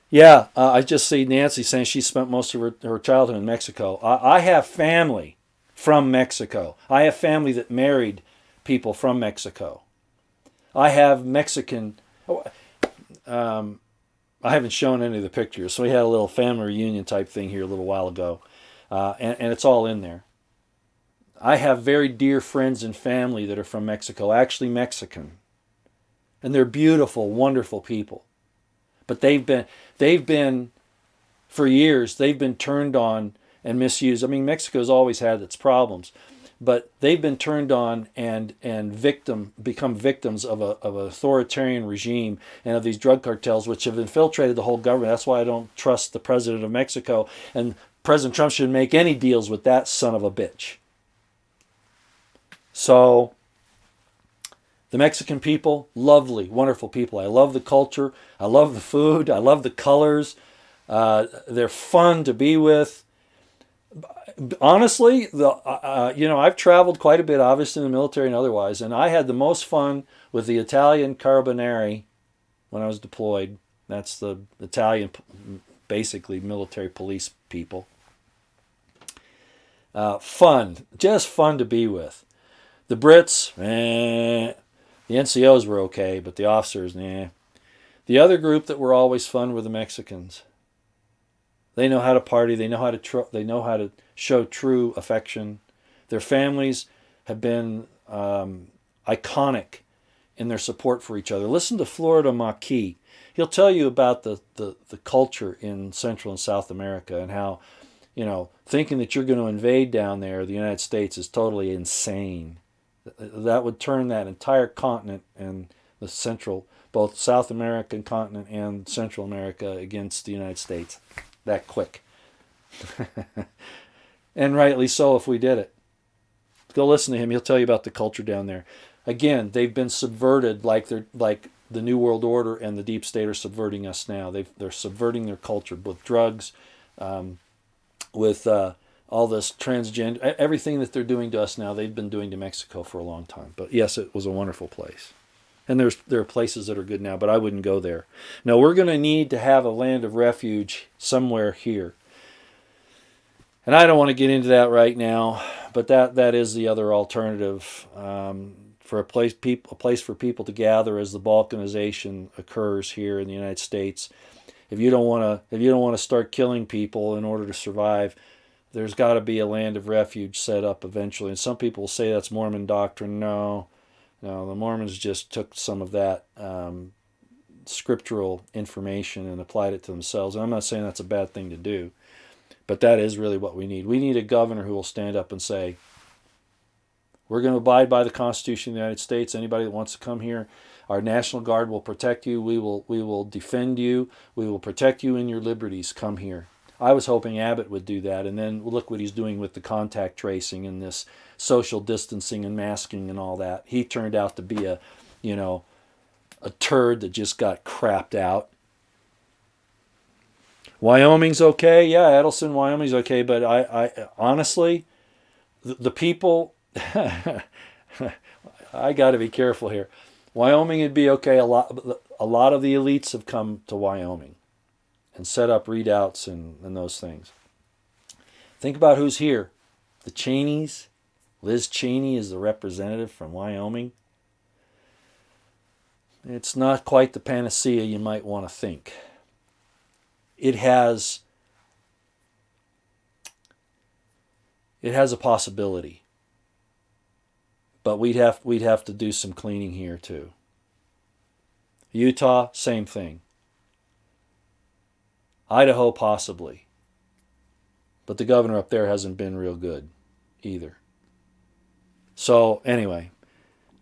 Yeah, I just see Nancy saying she spent most of her childhood in Mexico. I have family from Mexico. I have family that married people from Mexico. I have Mexican. I haven't shown any of the pictures, so we had a little family reunion type thing here a little while ago, and it's all in there. I have very dear friends and family that are from Mexico, actually Mexican, and they're beautiful, wonderful people. But they've been for years. They've been turned on and misused. I mean, Mexico's always had its problems. But they've been turned on and become victims of an authoritarian regime and of these drug cartels, which have infiltrated the whole government. That's why I don't trust the president of Mexico. And President Trump shouldn't make any deals with that son of a bitch. So, the Mexican people, lovely, wonderful people. I love the culture. I love the food. I love the colors. They're fun to be with. Honestly, I've traveled quite a bit, obviously in the military and otherwise, and I had the most fun with the Italian Carabinieri when I was deployed. That's the Italian, basically military police people. Fun, just fun to be with. The Brits, the NCOs were okay, but the officers, nah. The other group that were always fun were the Mexicans. They know how to party. They know how to show true affection. Their families have been iconic in their support for each other. Listen to Florida Maquis. He'll tell you about the culture in Central and South America and how, thinking that you're going to invade down there, the United States, is totally insane. That would turn that entire continent and both South American continent and Central America against the United States. That quick. And rightly so if we did it. Go listen to him. He'll tell you about the culture down there. Again, they've been subverted like the New World Order and the Deep State are subverting us now. They're subverting their culture with drugs, with all this transgender, everything that they're doing to us now, they've been doing to Mexico for a long time. But yes, it was a wonderful place. And there are places that are good now, but I wouldn't go there. No, we're going to need to have a land of refuge somewhere here. And I don't want to get into that right now, but that is the other alternative for a place for people to gather as the balkanization occurs here in the United States. If you don't want to start killing people in order to survive, there's got to be a land of refuge set up eventually. And some people say that's Mormon doctrine. No, the Mormons just took some of that scriptural information and applied it to themselves. And I'm not saying that's a bad thing to do, but that is really what we need. We need a governor who will stand up and say, We're going to abide by the Constitution of the United States. Anybody that wants to come here, our National Guard will protect you. We will defend you. We will protect you in your liberties. Come here. I was hoping Abbott would do that, and then look what he's doing with the contact tracing and this social distancing and masking and all that. He turned out to be a turd that just got crapped out. Wyoming's okay. Yeah, Edelson, Wyoming's okay, but I honestly, the people, I got to be careful here. Wyoming would be okay. A lot of the elites have come to Wyoming and set up readouts and those things. Think about who's here. The Cheneys. Liz Cheney is the representative from Wyoming. It's not quite the panacea you might want to think. It has a possibility. But we'd have to do some cleaning here too. Utah, same thing. Idaho, possibly. But the governor up there hasn't been real good either. So anyway,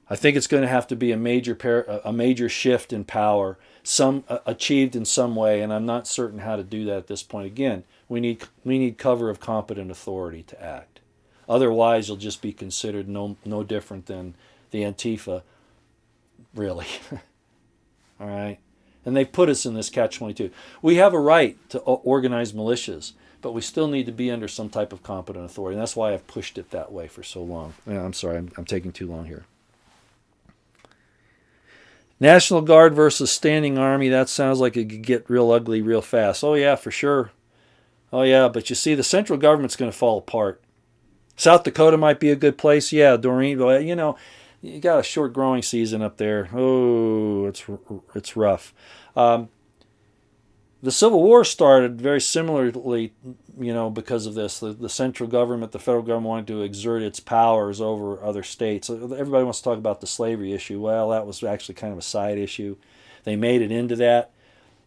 I think it's going to have to be a major shift in power, some achieved in some way, and I'm not certain how to do that at this point. Again, we need cover of competent authority to act. Otherwise, you'll just be considered no different than the Antifa, really. All right? And they put us in this catch-22. We have a right to organize militias, but we still need to be under some type of competent authority. And that's why I've pushed it that way for so long. Yeah, I'm sorry, I'm taking too long here. National Guard versus standing army, that sounds like it could get real ugly real fast. Oh, yeah, for sure. Oh, yeah, but you see, the central government's going to fall apart. South Dakota might be a good place. Yeah, Doreen, but you got a short growing season up there. Oh, it's rough. The Civil War started very similarly, because of this. The central government, the federal government wanted to exert its powers over other states. Everybody wants to talk about the slavery issue. Well, that was actually kind of a side issue. They made it into that,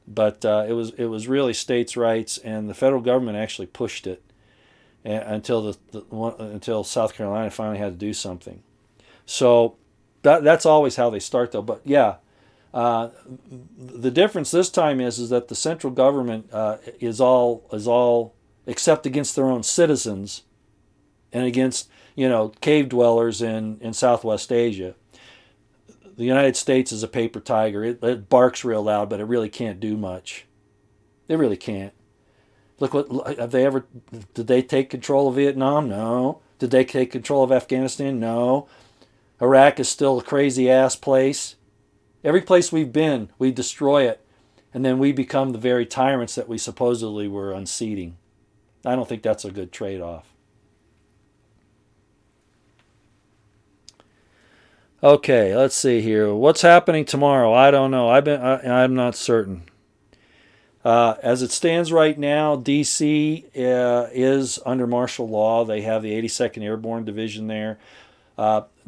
but it was really states' rights, and the federal government actually pushed it until until South Carolina finally had to do something. So that's always how they start, though. But yeah. The difference this time is that the central government is all except against their own citizens and against cave dwellers in Southwest Asia. The United States is a paper tiger. It barks real loud, but it really can't do much. It really can't. Look, did they take control of Vietnam? No. Did they take control of Afghanistan? No. Iraq is still a crazy ass place. Every place we've been, we destroy it, and then we become the very tyrants that we supposedly were unseating. I don't think that's a good trade-off. Okay, let's see here. What's happening tomorrow? I don't know. I'm not certain. As it stands right now, D.C. is under martial law. They have the 82nd Airborne Division there.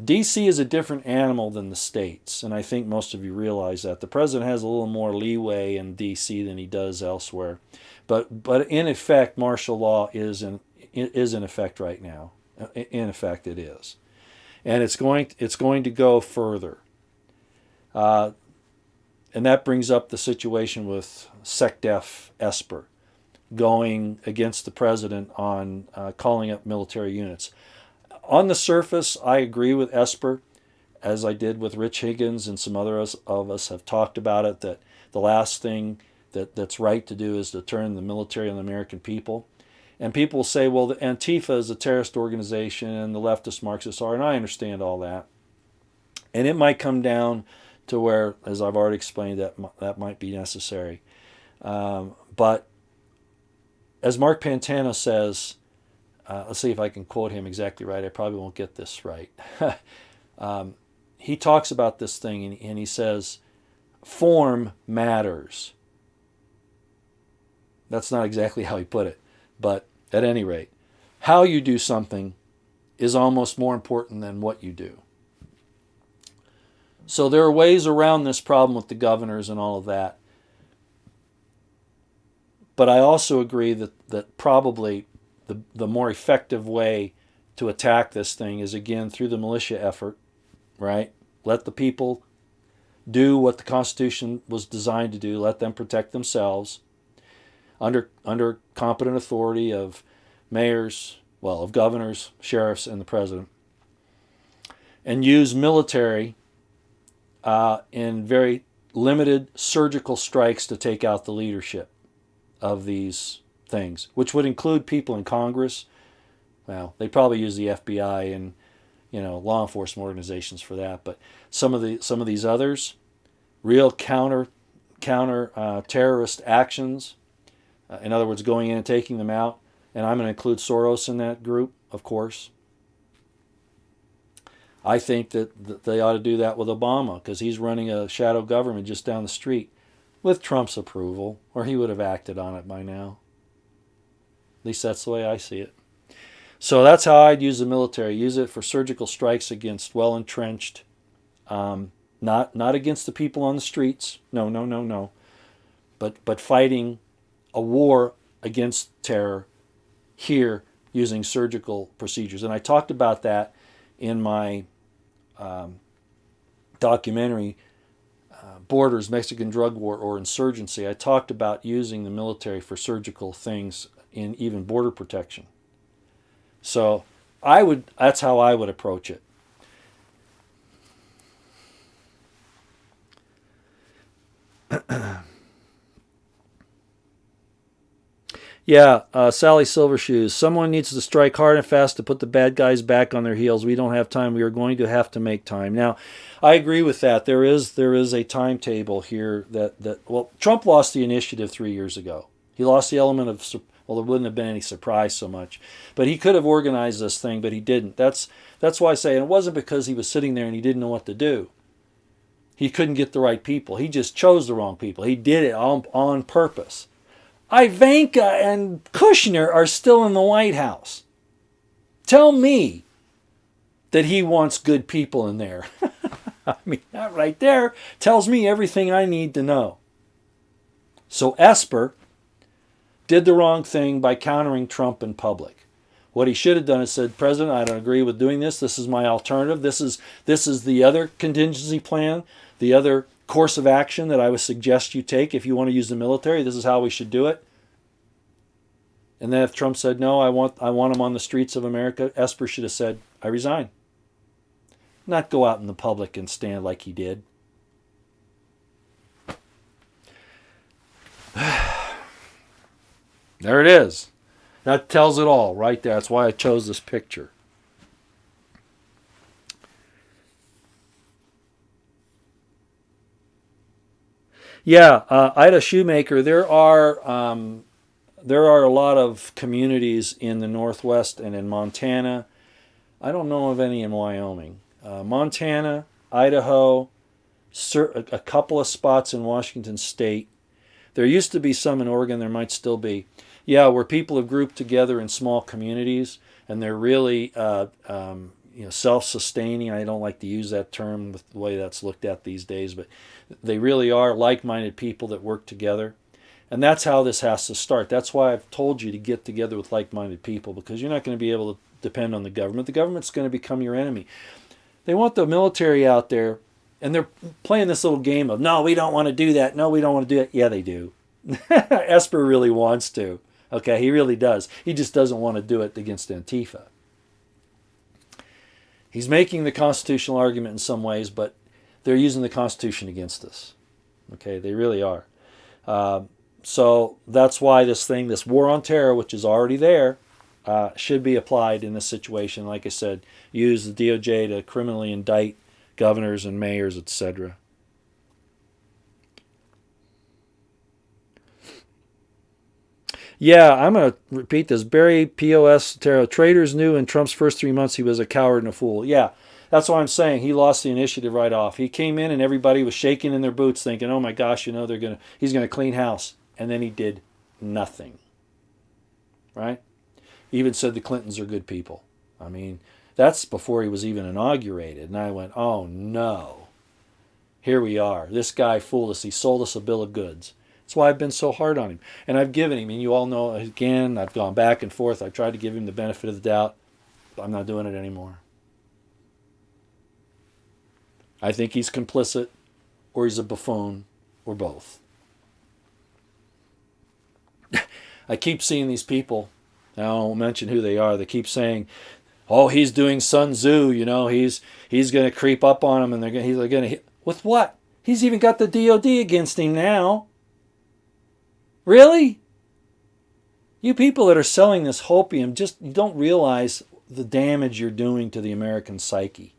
D.C. is a different animal than the states, and I think most of you realize that. The president has a little more leeway in D.C. than he does elsewhere. But in effect, martial law is in effect right now. In effect, it is. And it's going to go further. And that brings up the situation with SecDef Esper going against the president on calling up military units. On the surface, I agree with Esper, as I did with Rich Higgins, and some others of us have talked about it, that the last thing that's right to do is to turn the military on the American people. And people will say, well, the Antifa is a terrorist organization and the leftist Marxists are, and I understand all that. And it might come down to where, as I've already explained, that might be necessary. But as Mark Pantano says, let's see if I can quote him exactly right. I probably won't get this right. He talks about this thing and he says, form matters. That's not exactly how he put it, but at any rate, how you do something is almost more important than what you do. So there are ways around this problem with the governors and all of that. But I also agree that probably the more effective way to attack this thing is, again, through the militia effort, right? Let the people do what the Constitution was designed to do. Let them protect themselves under competent authority of mayors, well, of governors, sheriffs, and the president. And use military in very limited surgical strikes to take out the leadership of these things, which would include people in Congress. Well, they probably use the FBI and law enforcement organizations for that, but some of these others, real counter terrorist actions. In other words, going in and taking them out, and I'm going to include Soros in that group, of course. I think that they ought to do that with Obama, because he's running a shadow government just down the street with Trump's approval, or he would have acted on it by now. At least that's the way I see it. So that's how I'd use the military. Use it for surgical strikes against well-entrenched, not against the people on the streets. No. But fighting a war against terror here using surgical procedures. And I talked about that in my documentary, Borders, Mexican Drug War or Insurgency. I talked about using the military for surgical things in even border protection. So that's how I would approach it. Yeah, Sally Silvershoes. Someone needs to strike hard and fast to put the bad guys back on their heels. We don't have time. We are going to have to make time. Now, I agree with that. There is a timetable here well, Trump lost the initiative 3 years ago. He lost the element of, well, there wouldn't have been any surprise so much. But he could have organized this thing, but he didn't. That's why I say, and it wasn't because he was sitting there and he didn't know what to do. He couldn't get the right people. He just chose the wrong people. He did it on purpose. Ivanka and Kushner are still in the White House. Tell me that he wants good people in there. I mean, that right there tells me everything I need to know. So Esper did the wrong thing by countering Trump in public. What he should have done is said, President, I don't agree with doing this. This is my alternative. This is the other contingency plan, the other course of action that I would suggest you take if you want to use the military. This is how we should do it. And then if Trump said, no, I want him on the streets of America, Esper should have said, I resign. Not go out in the public and stand like he did. There it is. That tells it all right there. That's why I chose this picture. Yeah, Ida Shoemaker, there are a lot of communities in the Northwest and in Montana. I don't know of any in Wyoming. Montana, Idaho, a couple of spots in Washington State. There used to be some in Oregon. There might still be. Yeah, where people have grouped together in small communities and they're really self-sustaining. I don't like to use that term with the way that's looked at these days, but they really are like-minded people that work together. And that's how this has to start. That's why I've told you to get together with like-minded people, because you're not going to be able to depend on the government. The government's going to become your enemy. They want the military out there, and they're playing this little game of, no, we don't want to do that. No, we don't want to do that. Yeah, they do. Esper really wants to. Okay, he really does. He just doesn't want to do it against Antifa. He's making the constitutional argument in some ways, but they're using the Constitution against us. Okay, they really are. So that's why this war on terror, which is already there, should be applied in this situation. Like I said, use the DOJ to criminally indict governors and mayors, etc. Yeah, I'm going to repeat this. Barry POS Tarot. Traders knew in Trump's first 3 months he was a coward and a fool. Yeah, that's what I'm saying. He lost the initiative right off. He came in and everybody was shaking in their boots thinking, oh my gosh, he's going to clean house. And then he did nothing. Right? Even said the Clintons are good people. I mean, that's before he was even inaugurated. And I went, oh no. Here we are. This guy fooled us. He sold us a bill of goods. That's why I've been so hard on him. And I've given him, and you all know, again, I've gone back and forth. I've tried to give him the benefit of the doubt. I'm not doing it anymore. I think he's complicit, or he's a buffoon, or both. I keep seeing these people, I won't mention who they are, they keep saying, oh, he's doing Sun Tzu, he's going to creep up on him, and he's going to hit. With what? He's even got the DOD against him now. Really? You people that are selling this hopium, you don't realize the damage you're doing to the American psyche.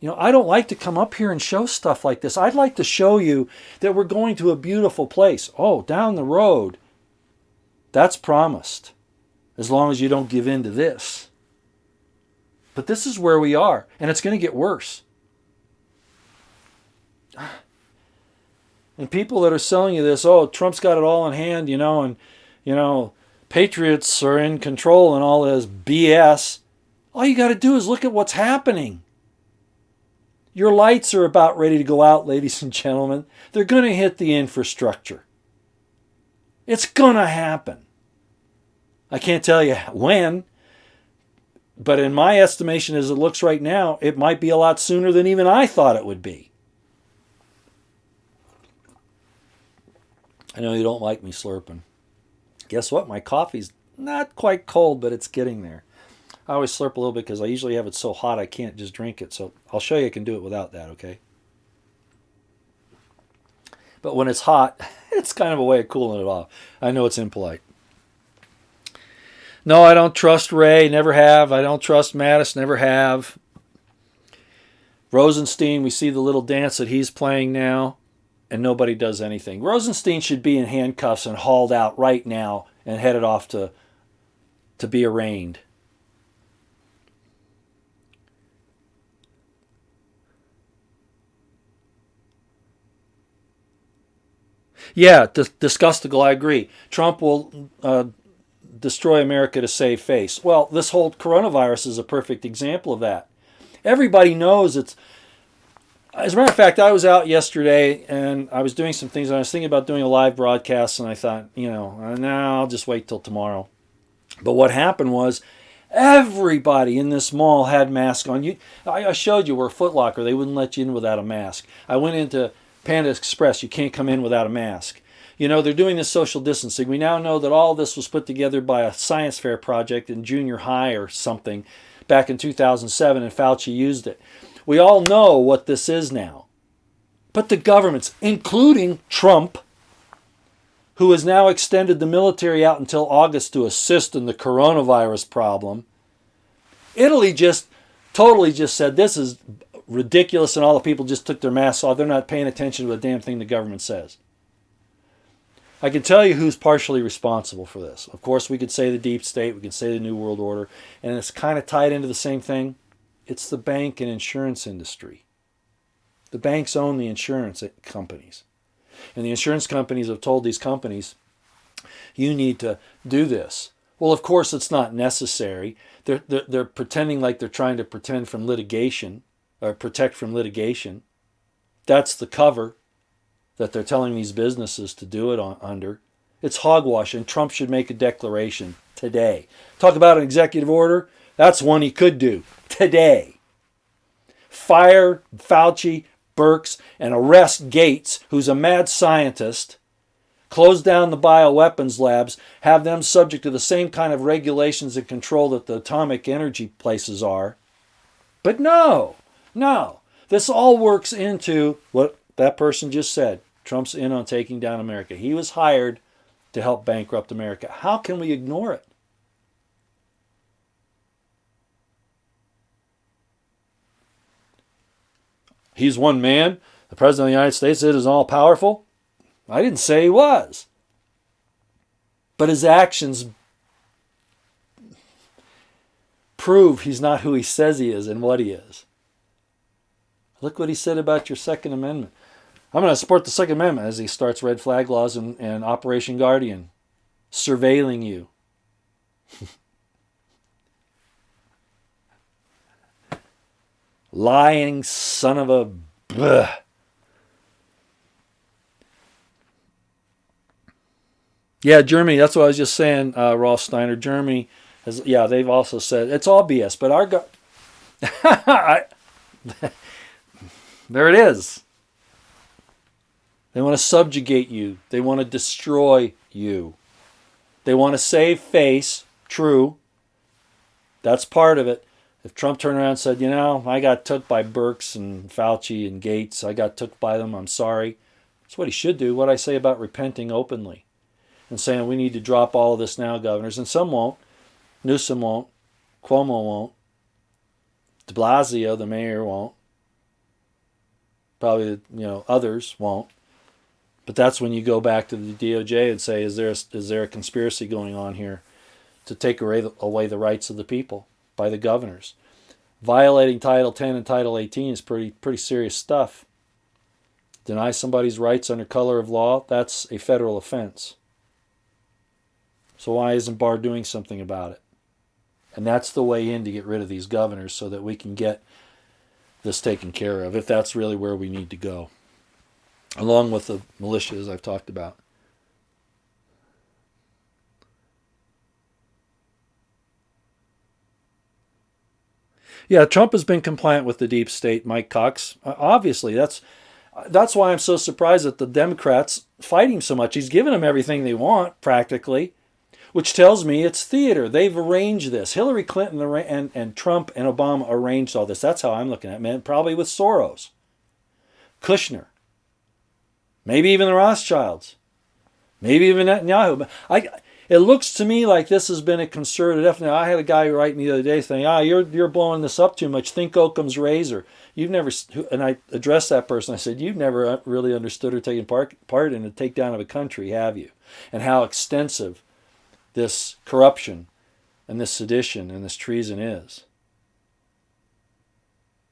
I don't like to come up here and show stuff like this. I'd like to show you that we're going to a beautiful place. Oh, down the road. That's promised. As long as you don't give in to this. But this is where we are. And it's going to get worse. And people that are selling you this, oh, Trump's got it all in hand, and, patriots are in control and all this BS. All you got to do is look at what's happening. Your lights are about ready to go out, ladies and gentlemen. They're going to hit the infrastructure. It's going to happen. I can't tell you when, but in my estimation as it looks right now, it might be a lot sooner than even I thought it would be. I know you don't like me slurping. Guess what? My coffee's not quite cold, but it's getting there. I always slurp a little bit because I usually have it so hot I can't just drink it. So I'll show you I can do it without that, okay? But when it's hot, it's kind of a way of cooling it off. I know it's impolite. No, I don't trust Ray, never have. I don't trust Mattis, never have. Rosenstein, we see the little dance that he's playing now, and nobody does anything. Rosenstein should be in handcuffs and hauled out right now and headed off to be arraigned. Yeah, disgustable, I agree. Trump will destroy America to save face. Well, this whole coronavirus is a perfect example of that. Everybody knows it's... As a matter of fact, I was out yesterday and I was doing some things, and I was thinking about doing a live broadcast, and I thought, no, I'll just wait till tomorrow. But what happened was everybody in this mall had masks on. I showed you where Foot Locker, they wouldn't let you in without a mask. I went into Panda Express, you can't come in without a mask. They're doing this social distancing. We now know that all this was put together by a science fair project in junior high or something back in 2007, and Fauci used it. We all know what this is now. But the governments, including Trump, who has now extended the military out until August to assist in the coronavirus problem, Italy totally said this is ridiculous, and all the people just took their masks off. They're not paying attention to the damn thing the government says. I can tell you who's partially responsible for this. Of course, we could say the deep state, we could say the New World Order, and it's kind of tied into the same thing. It's the bank and insurance industry. The banks own the insurance companies. And the insurance companies have told these companies, you need to do this. Well, of course, it's not necessary. They're pretending like they're trying to protect from litigation. That's the cover that they're telling these businesses to do it under. It's hogwash, and Trump should make a declaration today. Talk about an executive order. That's one he could do today. Fire Fauci, Birx, and arrest Gates, who's a mad scientist. Close down the bioweapons labs. Have them subject to the same kind of regulations and control that the atomic energy places are. But no. This all works into what that person just said. Trump's in on taking down America. He was hired to help bankrupt America. How can we ignore it? He's one man. The President of the United States is all powerful. I didn't say he was. But his actions prove he's not who he says he is and what he is. Look what he said about your Second Amendment. I'm going to support the Second Amendment as he starts red flag laws and Operation Guardian, surveilling you. Lying son of a... Bleh. Yeah, Germany, that's what I was just saying, Rolf Steiner. Germany Yeah, they've also said it's all BS. But there it is. They want to subjugate you. They want to destroy you. They want to save face. True. That's part of it. If Trump turned around and said, I got took by Birx and Fauci and Gates. I got took by them. I'm sorry. That's what he should do. What I say about repenting openly and saying we need to drop all of this now, governors. And some won't. Newsom won't. Cuomo won't. De Blasio, the mayor, won't. Probably, others won't. But that's when you go back to the DOJ and say, is there a conspiracy going on here to take away the rights of the people by the governors? Violating Title 10 and Title 18 is pretty serious stuff. Deny somebody's rights under color of law, that's a federal offense. So why isn't Barr doing something about it? And that's the way in to get rid of these governors so that we can get this taken care of, if that's really where we need to go. Along with the militias I've talked about. Yeah, Trump has been compliant with the deep state, Mike Cox. Obviously, that's why I'm so surprised that the Democrats fight him so much. He's given them everything they want, practically, which tells me it's theater. They've arranged this. Hillary Clinton and Trump and Obama arranged all this. That's how I'm looking at it, man. Probably with Soros, Kushner, maybe even the Rothschilds, maybe even Netanyahu. It looks to me like this has been a concerted effort. Now, I had a guy write me the other day saying, you're blowing this up too much. Think Occam's razor. And I addressed that person. I said, you've never really understood or taken part in the takedown of a country, have you? And how extensive this corruption and this sedition and this treason is.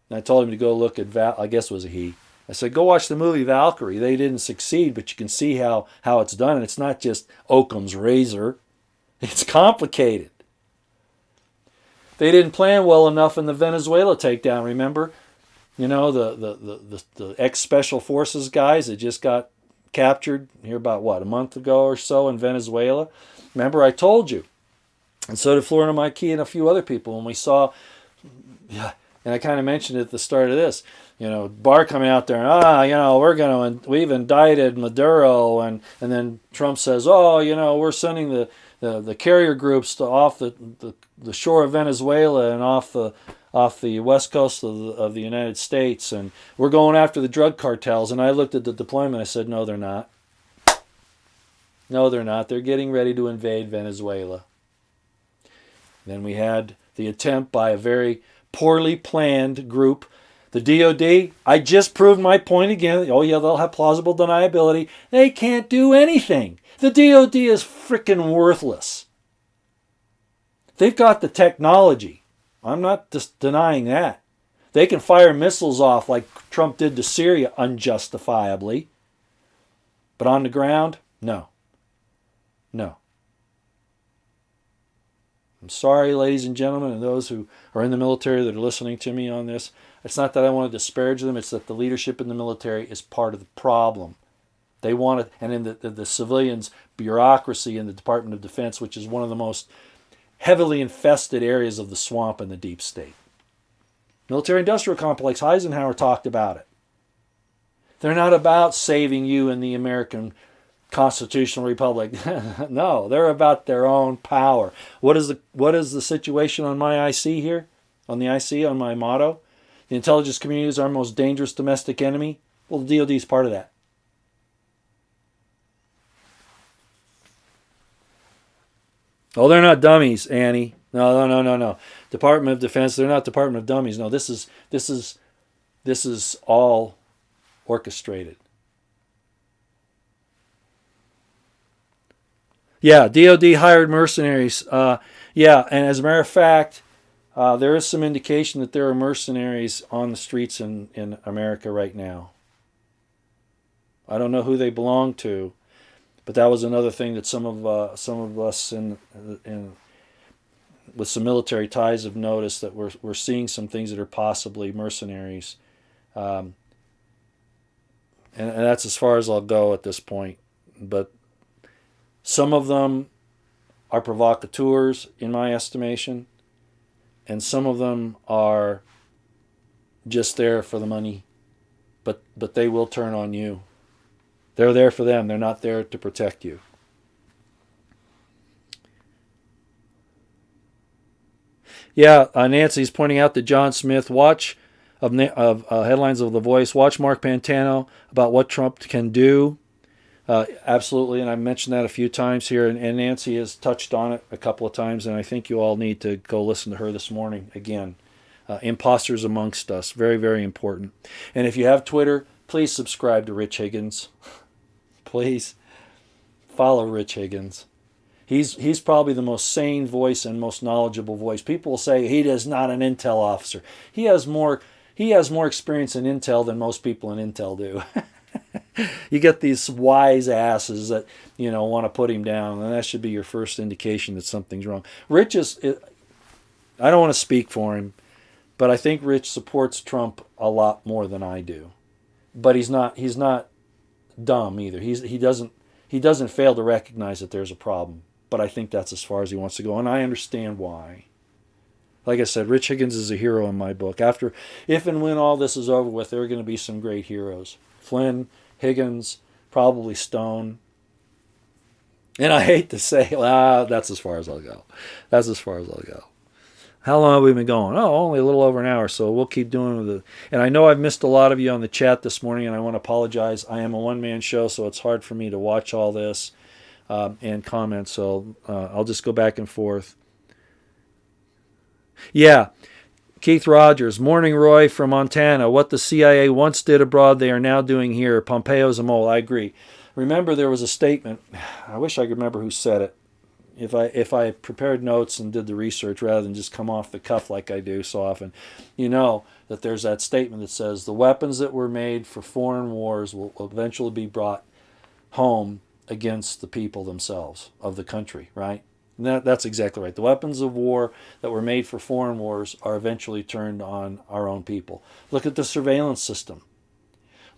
And I told him to go look at I guess it was a he. I said, go watch the movie Valkyrie. They didn't succeed, but you can see how it's done. And it's not just Occam's razor. It's complicated. They didn't plan well enough in the Venezuela takedown, remember? The ex-special forces guys that just got captured here about, a month ago or so in Venezuela? Remember, I told you. And so did Florida Mikey and a few other people. And we saw, and I kind of mentioned it at the start of this, Barr coming out there and, we've indicted Maduro. And then Trump says, we're sending the carrier groups off the shore of Venezuela and off the west coast of the United States. And we're going after the drug cartels. And I looked at the deployment. I said, no, they're not. No, they're not. They're getting ready to invade Venezuela. Then we had the attempt by a very poorly planned group. The DOD, I just proved my point again. Oh, yeah, they'll have plausible deniability. They can't do anything. The DOD is freaking worthless. They've got the technology. I'm not just denying that. They can fire missiles off like Trump did to Syria unjustifiably. But on the ground, no. No. I'm sorry, ladies and gentlemen, and those who are in the military that are listening to me on this. It's not that I want to disparage them. It's that the leadership in the military is part of the problem. They want it, and in the civilians' bureaucracy in the Department of Defense, which is one of the most heavily infested areas of the swamp in the deep state. Military-industrial complex, Eisenhower talked about it. They're not about saving you in the American constitutional republic. No, they're about their own power. What is the situation on my IC here? On the IC, on my motto? The intelligence community is our most dangerous domestic enemy. Well, the DOD is part of that. Oh, they're not dummies, Annie. No. Department of Defense, they're not Department of Dummies. No, this is all orchestrated. Yeah, DOD hired mercenaries. And as a matter of fact, there is some indication that there are mercenaries on the streets in America right now. I don't know who they belong to, but that was another thing that some of us in with some military ties have noticed, that we're seeing some things that are possibly mercenaries, and that's as far as I'll go at this point. But some of them are provocateurs, in my estimation, and some of them are just there for the money, but they will turn on you. They're there for them. They're not there to protect you. Yeah, Nancy's pointing out that John Smith, watch of headlines of The Voice, watch Mark Pantano about what Trump can do. Absolutely, and I mentioned that a few times here, and Nancy has touched on it a couple of times, and I think you all need to go listen to her this morning again. Imposters amongst us, very, very important. And if you have Twitter, please subscribe to Rich Higgins. Please follow Rich Higgins. He's probably the most sane voice and most knowledgeable voice. People will say he is not an intel officer. He has more experience in intel than most people in intel do. You get these wise asses that want to put him down, and that should be your first indication that something's wrong. Rich is, I don't want to speak for him, but I think Rich supports Trump a lot more than I do. But he's not dumb either. He doesn't fail to recognize that there's a problem. But I think that's as far as he wants to go, and I understand why. Like I said, Rich Higgins is a hero in my book. If and when all this is over with, there are going to be some great heroes. Flynn, Higgins, probably Stone. And I hate to say, that's as far as I'll go. That's as far as I'll go. How long have we been going? Oh, only a little over an hour, so we'll keep doing it. And I know I've missed a lot of you on the chat this morning, and I want to apologize. I am a one-man show, so it's hard for me to watch all this and comment, so I'll just go back and forth. Yeah, Keith Rogers, morning Roy from Montana. What the CIA once did abroad, they are now doing here. Pompeo's a mole. I agree. Remember, there was a statement. I wish I could remember who said it. If I prepared notes and did the research rather than just come off the cuff like I do so often, that there's that statement that says the weapons that were made for foreign wars will eventually be brought home against the people themselves of the country, right? And that's exactly right. The weapons of war that were made for foreign wars are eventually turned on our own people. Look at the surveillance system.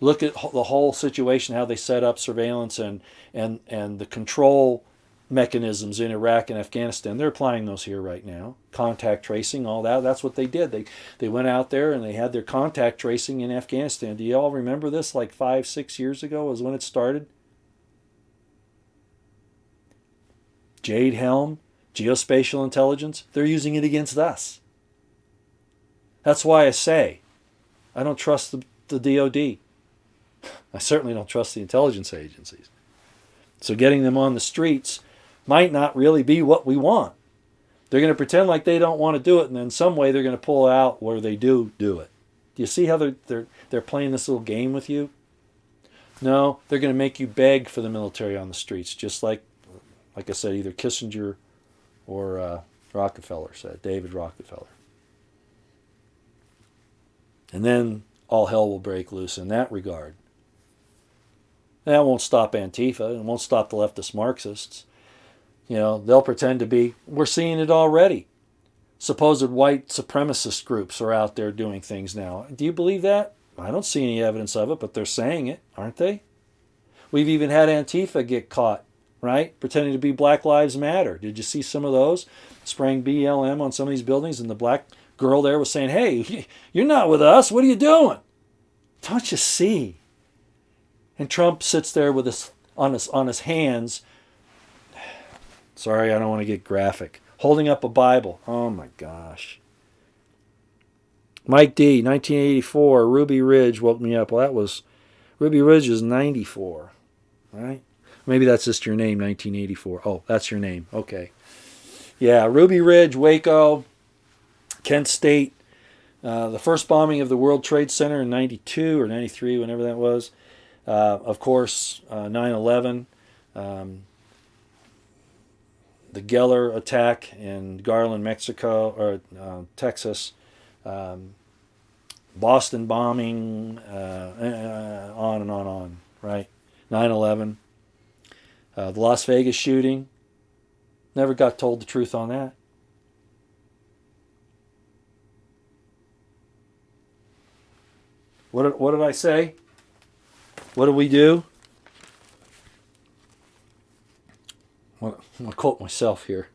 Look at the whole situation, how they set up surveillance and the control mechanisms in Iraq and Afghanistan. They're applying those here right now. Contact tracing, all that. That's what they did. They went out there and they had their contact tracing in Afghanistan. Do you all remember this? Like 5-6 years ago was when it started. Jade Helm, geospatial intelligence, they're using it against us. That's why I say I don't trust the DOD. I certainly don't trust the intelligence agencies. So getting them on the streets might not really be what we want. They're going to pretend like they don't want to do it, and then some way they're going to pull out where they do it. Do you see how they're playing this little game with you? No, they're going to make you beg for the military on the streets, just like I said, either Kissinger or Rockefeller said, David Rockefeller. And then all hell will break loose in that regard. That won't stop Antifa. It won't stop the leftist Marxists. They'll pretend to be, we're seeing it already. Supposed white supremacist groups are out there doing things now. Do you believe that? I don't see any evidence of it, but they're saying it, aren't they? We've even had Antifa get caught, right? Pretending to be Black Lives Matter. Did you see some of those? Spraying BLM on some of these buildings, and the black girl there was saying, hey, you're not with us. What are you doing? Don't you see? And Trump sits there with on his hands. Sorry, I don't want to get graphic. Holding up a Bible. Oh my gosh. Mike D, 1984, Ruby Ridge woke me up. Well, Ruby Ridge is 94, right? Maybe that's just your name, 1984. Oh, that's your name. Okay. Yeah, Ruby Ridge, Waco, Kent State. The first bombing of the World Trade Center in 92 or 93, whenever that was. Of course, 9/11. The Geller attack in Garland, Mexico, or Texas. Boston bombing, on and on, right? 9/11. The Las Vegas shooting. Never got told the truth on that. What did I say? What did we do? I'm going to quote myself here.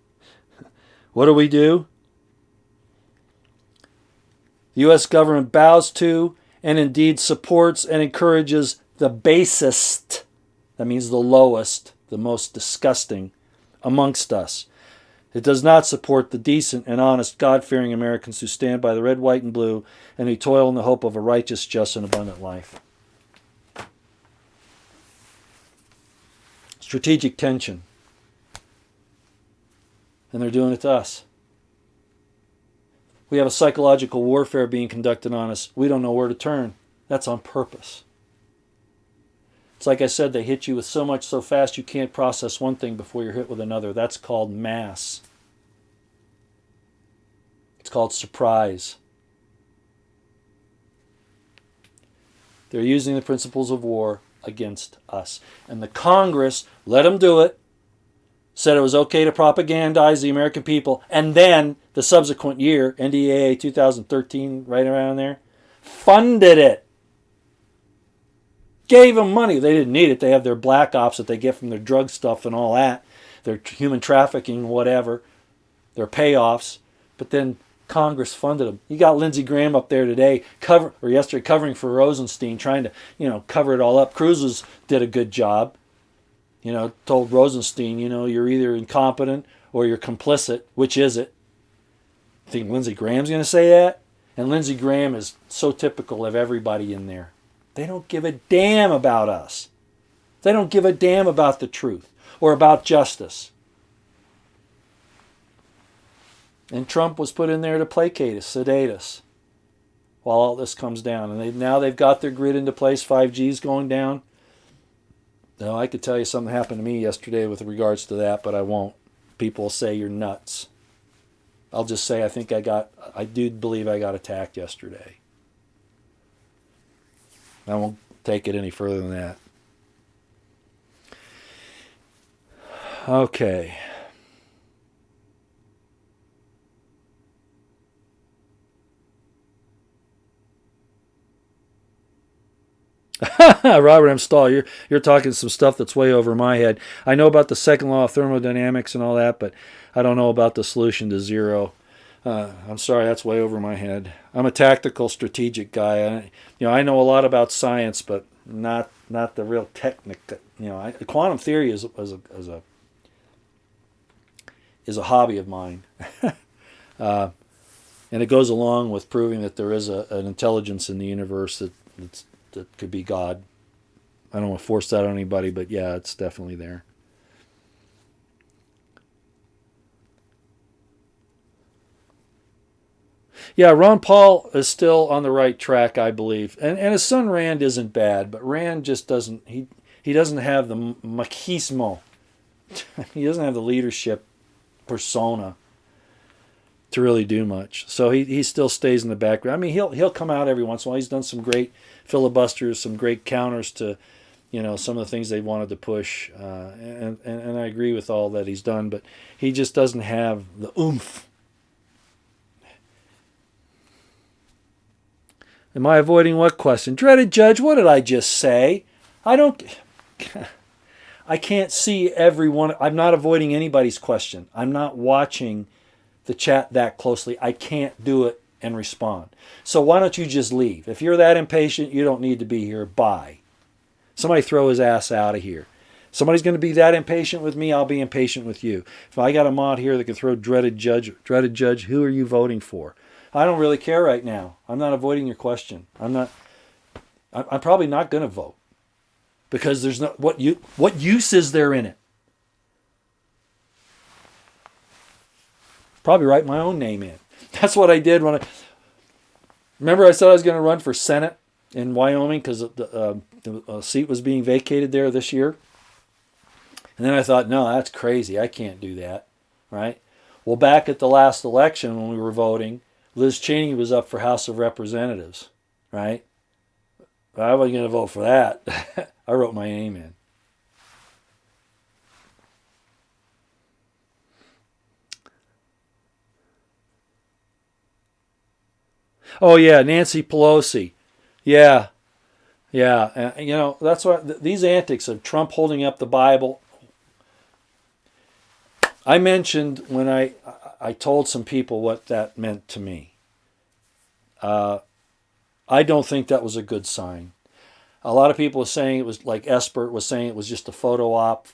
What do? The U.S. government bows to and indeed supports and encourages the basest, that means the lowest, the most disgusting, amongst us. It does not support the decent and honest, God-fearing Americans who stand by the red, white, and blue and who toil in the hope of a righteous, just, and abundant life. Strategic tension. And they're doing it to us. We have a psychological warfare being conducted on us. We don't know where to turn. That's on purpose. It's like I said, they hit you with so much so fast you can't process one thing before you're hit with another. That's called mass. It's called surprise. They're using the principles of war against us. And the Congress let them do it, said it was okay to propagandize the American people, and then the subsequent year, NDAA 2013, right around there, funded it. Gave them money. They didn't need it. They have their black ops that they get from their drug stuff and all that, their human trafficking, whatever, their payoffs. But then Congress funded them. You got Lindsey Graham up there today, yesterday, covering for Rosenstein, trying to, cover it all up. Cruz did a good job. Told Rosenstein, you're either incompetent or you're complicit. Which is it? Think Lindsey Graham's going to say that? And Lindsey Graham is so typical of everybody in there. They don't give a damn about us. They don't give a damn about the truth or about justice. And Trump was put in there to placate us, sedate us, while all this comes down. And now they've got their grid into place. 5G's going down. Now, I could tell you something happened to me yesterday with regards to that, but I won't. People will say you're nuts. I'll just say I do believe I got attacked yesterday. I won't take it any further than that. Okay. Robert M. Stahl, you're talking some stuff that's way over my head. I know about the second law of thermodynamics and all that, but I don't know about the solution to zero. I'm sorry, that's way over my head. I'm a tactical, strategic guy. I know a lot about science, but not the real technique. Quantum theory is a hobby of mine, and it goes along with proving that there is an intelligence in the universe that could be God. I don't want to force that on anybody, but yeah, it's definitely there. Yeah, Ron Paul is still on the right track, I believe. And his son Rand isn't bad, but Rand just doesn't, he doesn't have the machismo. He doesn't have the leadership persona to really do much. So he still stays in the background. I mean, he'll come out every once in a while. He's done some great filibusters, some great counters to, some of the things they wanted to push. And I agree with all that he's done, but he just doesn't have the oomph. Am I avoiding what question? Dreaded Judge, what did I just say? I can't see everyone. I'm not avoiding anybody's question. I'm not watching the chat that closely. I can't do it and respond. So why don't you just leave? If you're that impatient, you don't need to be here. Bye. Somebody throw his ass out of here. Somebody's going to be that impatient with me, I'll be impatient with you. If I got a mod here that can throw Dreaded Judge, who are you voting for? I don't really care right now. I'm not avoiding your question. I'm probably not going to vote because there's no what use is there in it? Probably write my own name in. That's what I did when remember I said I was going to run for Senate in Wyoming because the seat was being vacated there this year. And then I thought, no, that's crazy. I can't do that, right? Well, back at the last election when we were voting, Liz Cheney was up for House of Representatives, right? I wasn't going to vote for that. I wrote my name in. Oh, yeah, Nancy Pelosi. Yeah. That's why these antics of Trump holding up the Bible. I mentioned when I told some people what that meant to me. I don't think that was a good sign. A lot of people were saying it was like Esper was saying it was just a photo op.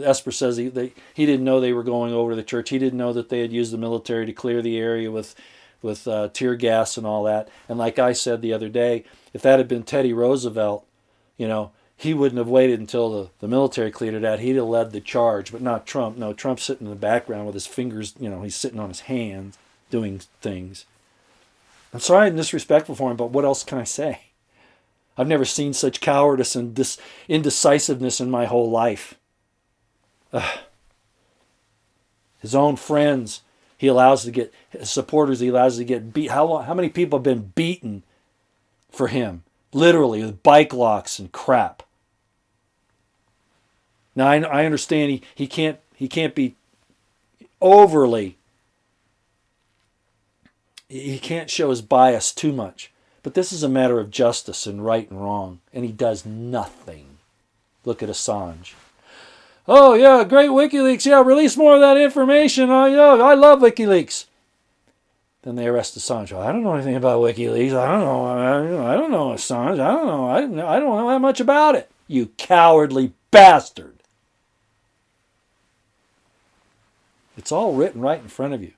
Esper says he didn't know they were going over to the church. He didn't know that they had used the military to clear the area with tear gas and all that. And like I said the other day, if that had been Teddy Roosevelt, he wouldn't have waited until the military cleared it out. He'd have led the charge, but not Trump. No, Trump's sitting in the background with his fingers, he's sitting on his hands doing things. I'm sorry I'm disrespectful for him, but what else can I say? I've never seen such cowardice and indecisiveness in my whole life. His own friends, he allows to get, his supporters, he allows to get beat. How many people have been beaten for him? Literally, with bike locks and crap. Now, I understand he can't be overly, he can't show his bias too much. But this is a matter of justice and right and wrong, and he does nothing. Look at Assange. Oh, yeah, great WikiLeaks. Yeah, release more of that information. I love WikiLeaks. Then they arrest Assange. Well, I don't know anything about WikiLeaks. I don't know Assange. I don't know that much about it. You cowardly bastard. It's all written right in front of you.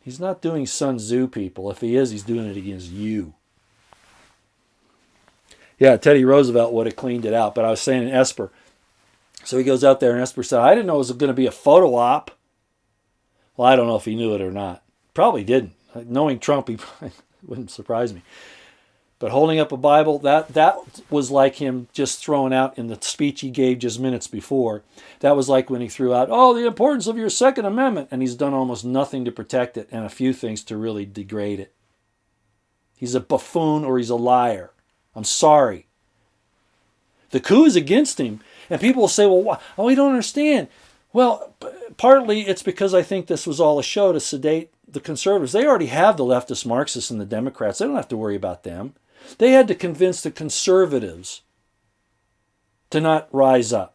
He's not doing Sun Tzu, people. If he is, he's doing it against you. Yeah, Teddy Roosevelt would have cleaned it out, but I was saying in Esper. So he goes out there and Esper said, I didn't know it was going to be a photo op. Well, I don't know if he knew it or not. Probably didn't. Knowing Trump, he wouldn't surprise me. But holding up a Bible, that was like him just throwing out in the speech he gave just minutes before. That was like when he threw out, the importance of your Second Amendment. And he's done almost nothing to protect it and a few things to really degrade it. He's a buffoon or he's a liar. I'm sorry. The coup is against him. And people will say, well, why? Oh, we don't understand. Well, partly it's because I think this was all a show to sedate the conservatives. They already have the leftist Marxists and the Democrats. They don't have to worry about them. They had to convince the conservatives to not rise up,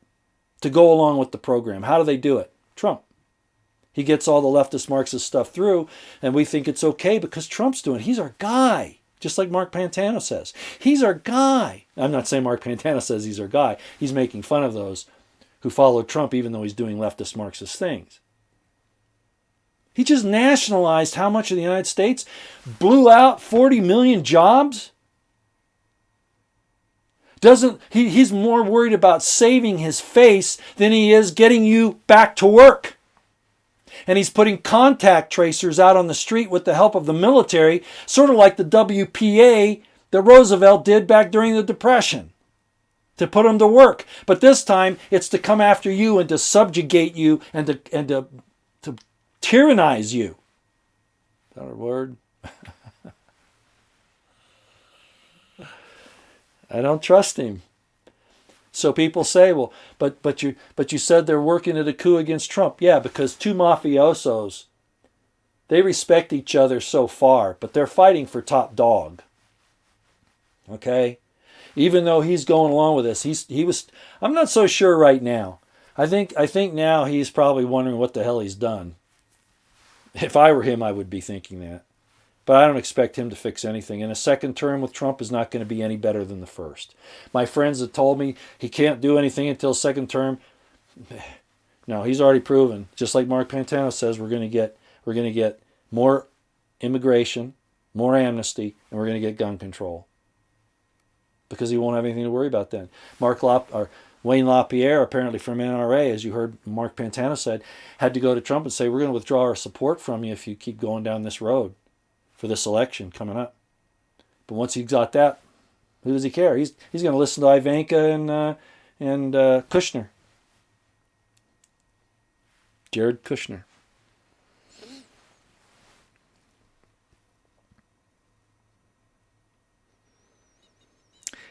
to go along with the program. How do they do it? Trump. He gets all the leftist Marxist stuff through, and we think it's okay because Trump's doing it. He's our guy, just like Mark Pantano says. He's our guy. I'm not saying Mark Pantano says he's our guy. He's making fun of those who follow Trump even though he's doing leftist Marxist things. He just nationalized how much of the United States, blew out 40 million jobs. He's more worried about saving his face than he is getting you back to work. And he's putting contact tracers out on the street with the help of the military, sort of like the WPA that Roosevelt did back during the Depression, to put them to work. But this time, it's to come after you and to subjugate you and to tyrannize you. Is that a word? I don't trust him. So people say, well, but you said they're working at a coup against Trump. Yeah, because two mafiosos, they respect each other so far, but they're fighting for top dog. Okay? Even though he's going along with this, I'm not so sure right now. I think now he's probably wondering what the hell he's done. If I were him, I would be thinking that. But I don't expect him to fix anything. And a second term with Trump is not going to be any better than the first. My friends have told me he can't do anything until second term. No, he's already proven. Just like Mark Pantano says, we're going to get more immigration, more amnesty, and we're going to get gun control. Because he won't have anything to worry about then. Wayne LaPierre, apparently from NRA, as you heard Mark Pantano said, had to go to Trump and say, we're going to withdraw our support from you if you keep going down this road for this election coming up. But once he's got that, who does he care? He's going to listen to Ivanka and Kushner. Jared Kushner.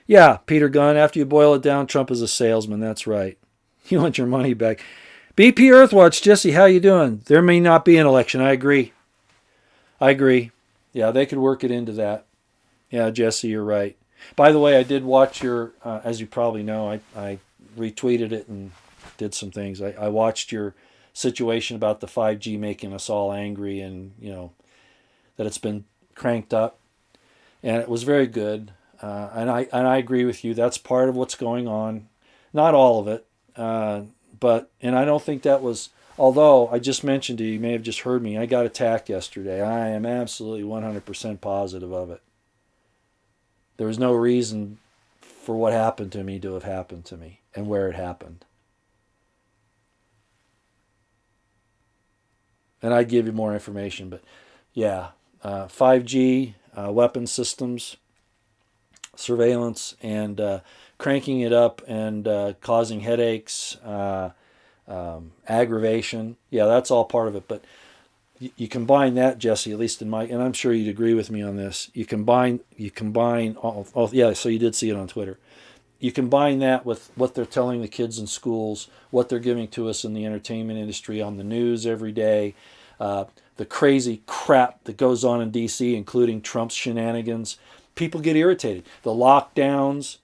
Yeah, Peter Gunn, after you boil it down, Trump is a salesman. That's right. You want your money back. BP Earthwatch, Jesse, how you doing? There may not be an election. I agree. Yeah, they could work it into that. Yeah, Jesse, you're right. By the way, I did watch your, as you probably know, I retweeted it and did some things. I watched your situation about the 5G making us all angry, and that it's been cranked up, and it was very good. And I agree with you. That's part of what's going on. Not all of it, and I don't think that was. Although I just mentioned to you, you may have just heard me. I got attacked yesterday. I am absolutely 100% positive of it. There was no reason for what happened to me to have happened to me, and where it happened. And I'd give you more information, but yeah, 5G, weapon systems, surveillance, and cranking it up and causing headaches, aggravation. Yeah, that's all part of it. But you combine that, Jesse, at least in my, and I'm sure you'd agree with me on this. You combine. Yeah, so you did see it on Twitter. You combine that with what they're telling the kids in schools, what they're giving to us in the entertainment industry, on the news every day, the crazy crap that goes on in D.C., including Trump's shenanigans. People get irritated. The lockdowns,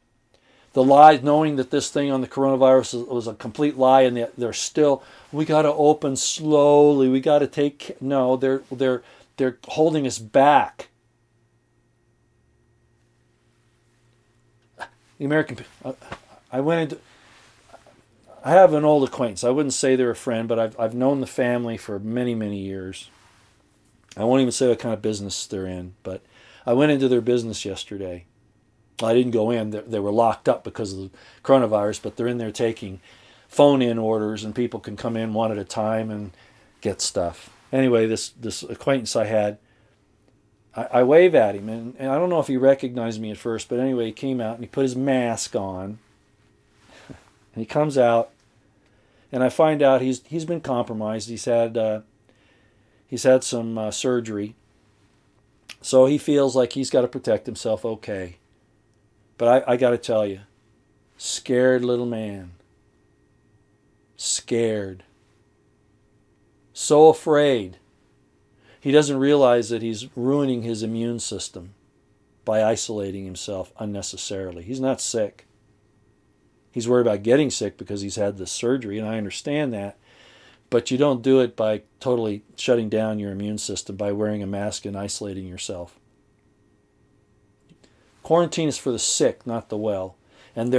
the lies, knowing that this thing on the coronavirus was a complete lie, and they're still, we got to open slowly. We got to take. No, they're holding us back. The American. I have an old acquaintance. I wouldn't say they're a friend, but I've known the family for many, many years. I won't even say what kind of business they're in, but I went into their business yesterday. I didn't go in. They were locked up because of the coronavirus, but they're in there taking phone-in orders, and people can come in one at a time and get stuff. Anyway, this acquaintance I had, I wave at him, and I don't know if he recognized me at first, but anyway, he came out and he put his mask on, and he comes out, and I find out he's been compromised. He's had some surgery, so he feels like he's got to protect himself. Okay, but I got to tell you, scared little man, scared, so afraid. He doesn't realize that he's ruining his immune system by isolating himself unnecessarily. He's not sick. He's worried about getting sick because he's had this surgery, and I understand that. But you don't do it by totally shutting down your immune system by wearing a mask and isolating yourself. Quarantine is for the sick, not the well. And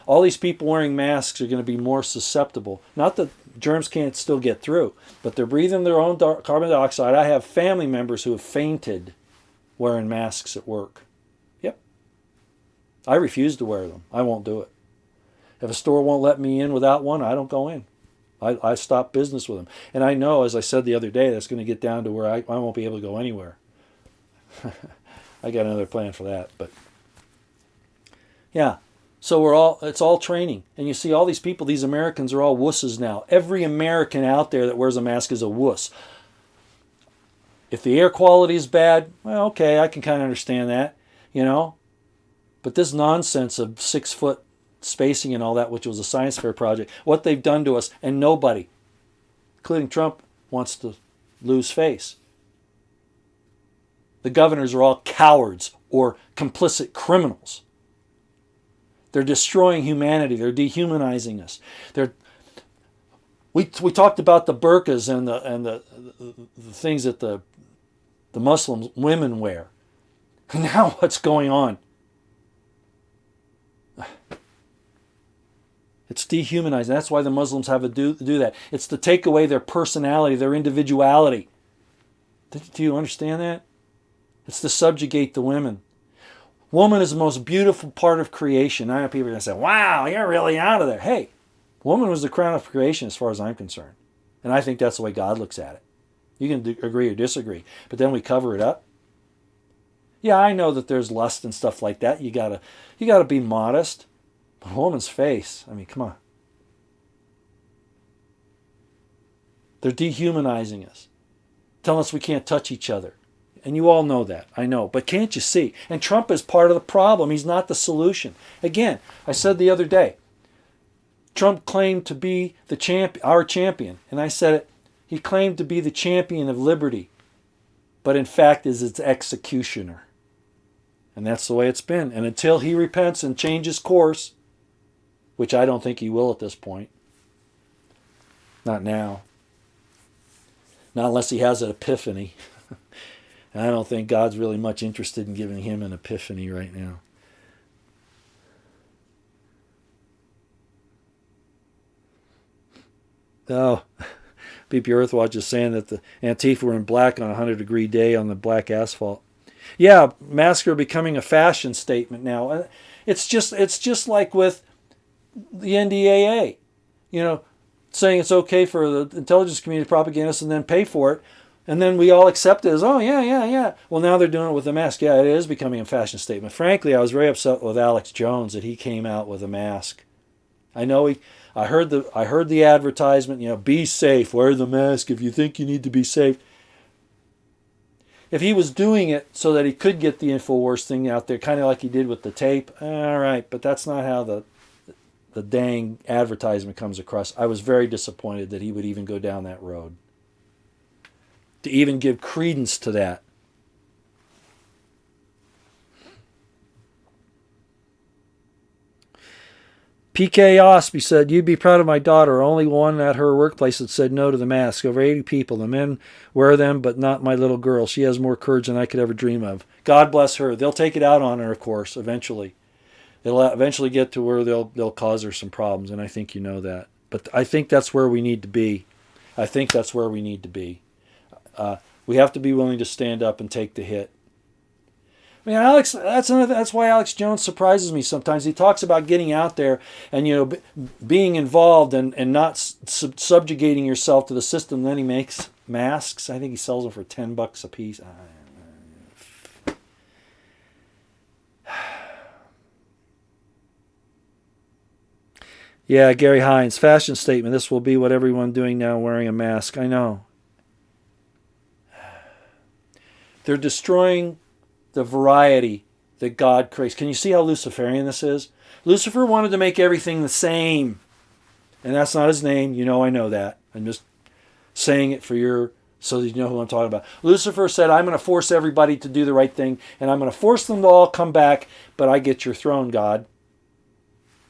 all these people wearing masks are going to be more susceptible. Not that germs can't still get through, but they're breathing their own carbon dioxide. I have family members who have fainted wearing masks at work. Yep. I refuse to wear them. I won't do it. If a store won't let me in without one, I don't go in. I stop business with them. And I know, as I said the other day, that's going to get down to where I won't be able to go anywhere. I got another plan for that. But yeah, so it's all training. And you see all these people, these Americans are all wusses now. Every American out there that wears a mask is a wuss. If the air quality is bad, well, okay, I can kind of understand that, But this nonsense of 6-foot spacing and all that, which was a science fair project, what they've done to us, and nobody, including Trump, wants to lose face. The governors are all cowards or complicit criminals. They're destroying humanity. They're dehumanizing us. We talked about the burqas and the things that the Muslim women wear. Now what's going on? It's dehumanizing. That's why the Muslims have to do that. It's to take away their personality, their individuality. Do you understand that? It's to subjugate the women. Woman is the most beautiful part of creation. I know people are going to say, wow, you're really out of there. Hey, woman was the crown of creation as far as I'm concerned. And I think that's the way God looks at it. You can agree or disagree, but then we cover it up. Yeah, I know that there's lust and stuff like that. You gotta be modest. But a woman's face, I mean, come on. They're dehumanizing us, telling us we can't touch each other. And you all know that, I know. But can't you see? And Trump is part of the problem. He's not the solution. Again, I said the other day, Trump claimed to be our champion. And I said it, he claimed to be the champion of liberty, but in fact is its executioner. And that's the way it's been. And until he repents and changes course, which I don't think he will at this point. Not now. Not unless he has an epiphany. And I don't think God's really much interested in giving him an epiphany right now. Oh, BP Earthwatch is saying that the Antifa were in black on a 100-degree day on the black asphalt. Yeah, masks are becoming a fashion statement now. It's just like with the NDAA, saying it's okay for the intelligence community to propagate us and then pay for it. And then we all accept it as, oh, yeah. Well, now they're doing it with a mask. Yeah, it is becoming a fashion statement. Frankly, I was very upset with Alex Jones that he came out with a mask. I know I heard the advertisement, be safe, wear the mask if you think you need to be safe. If he was doing it so that he could get the InfoWars thing out there, kind of like he did with the tape, all right, but that's not how the dang advertisement comes across. I was very disappointed that he would even go down that road, to even give credence to that. PK Osby said, you'd be proud of my daughter, only one at her workplace that said no to the mask. Over 80 people. The men wear them, but not my little girl. She has more courage than I could ever dream of. God bless her. They'll take it out on her, of course, eventually. They'll eventually get to where they'll cause her some problems, and I think you know that. But I think that's where we need to be. We have to be willing to stand up and take the hit. I mean, Alex, that's why Alex Jones surprises me sometimes. He talks about getting out there and, being involved and not subjugating yourself to the system. Then he makes masks. I think he sells them for $10 a piece. Yeah, Gary Hines, fashion statement. This will be what everyone doing now, wearing a mask. I know. They're destroying the variety that God creates. Can you see how Luciferian this is? Lucifer wanted to make everything the same. And that's not his name. I know that. I'm just saying it so that you know who I'm talking about. Lucifer said, I'm going to force everybody to do the right thing, and I'm going to force them to all come back, but I get your throne, God.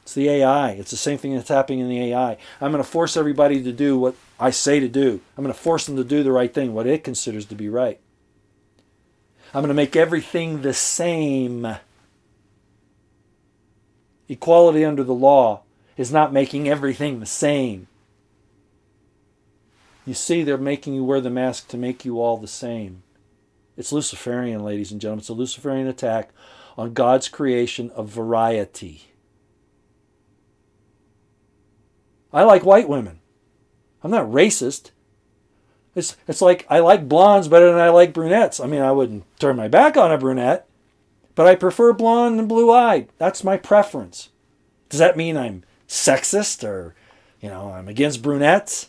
It's the AI. It's the same thing that's happening in the AI. I'm going to force everybody to do what I say to do. I'm going to force them to do the right thing, what it considers to be right. I'm going to make everything the same. Equality under the law is not making everything the same. You see, they're making you wear the mask to make you all the same. It's Luciferian, ladies and gentlemen. It's a Luciferian attack on God's creation of variety. I like white women. I'm not racist. It's like I like blondes better than I like brunettes. I mean, I wouldn't turn my back on a brunette, but I prefer blonde and blue-eyed. That's my preference. Does that mean I'm sexist or, I'm against brunettes?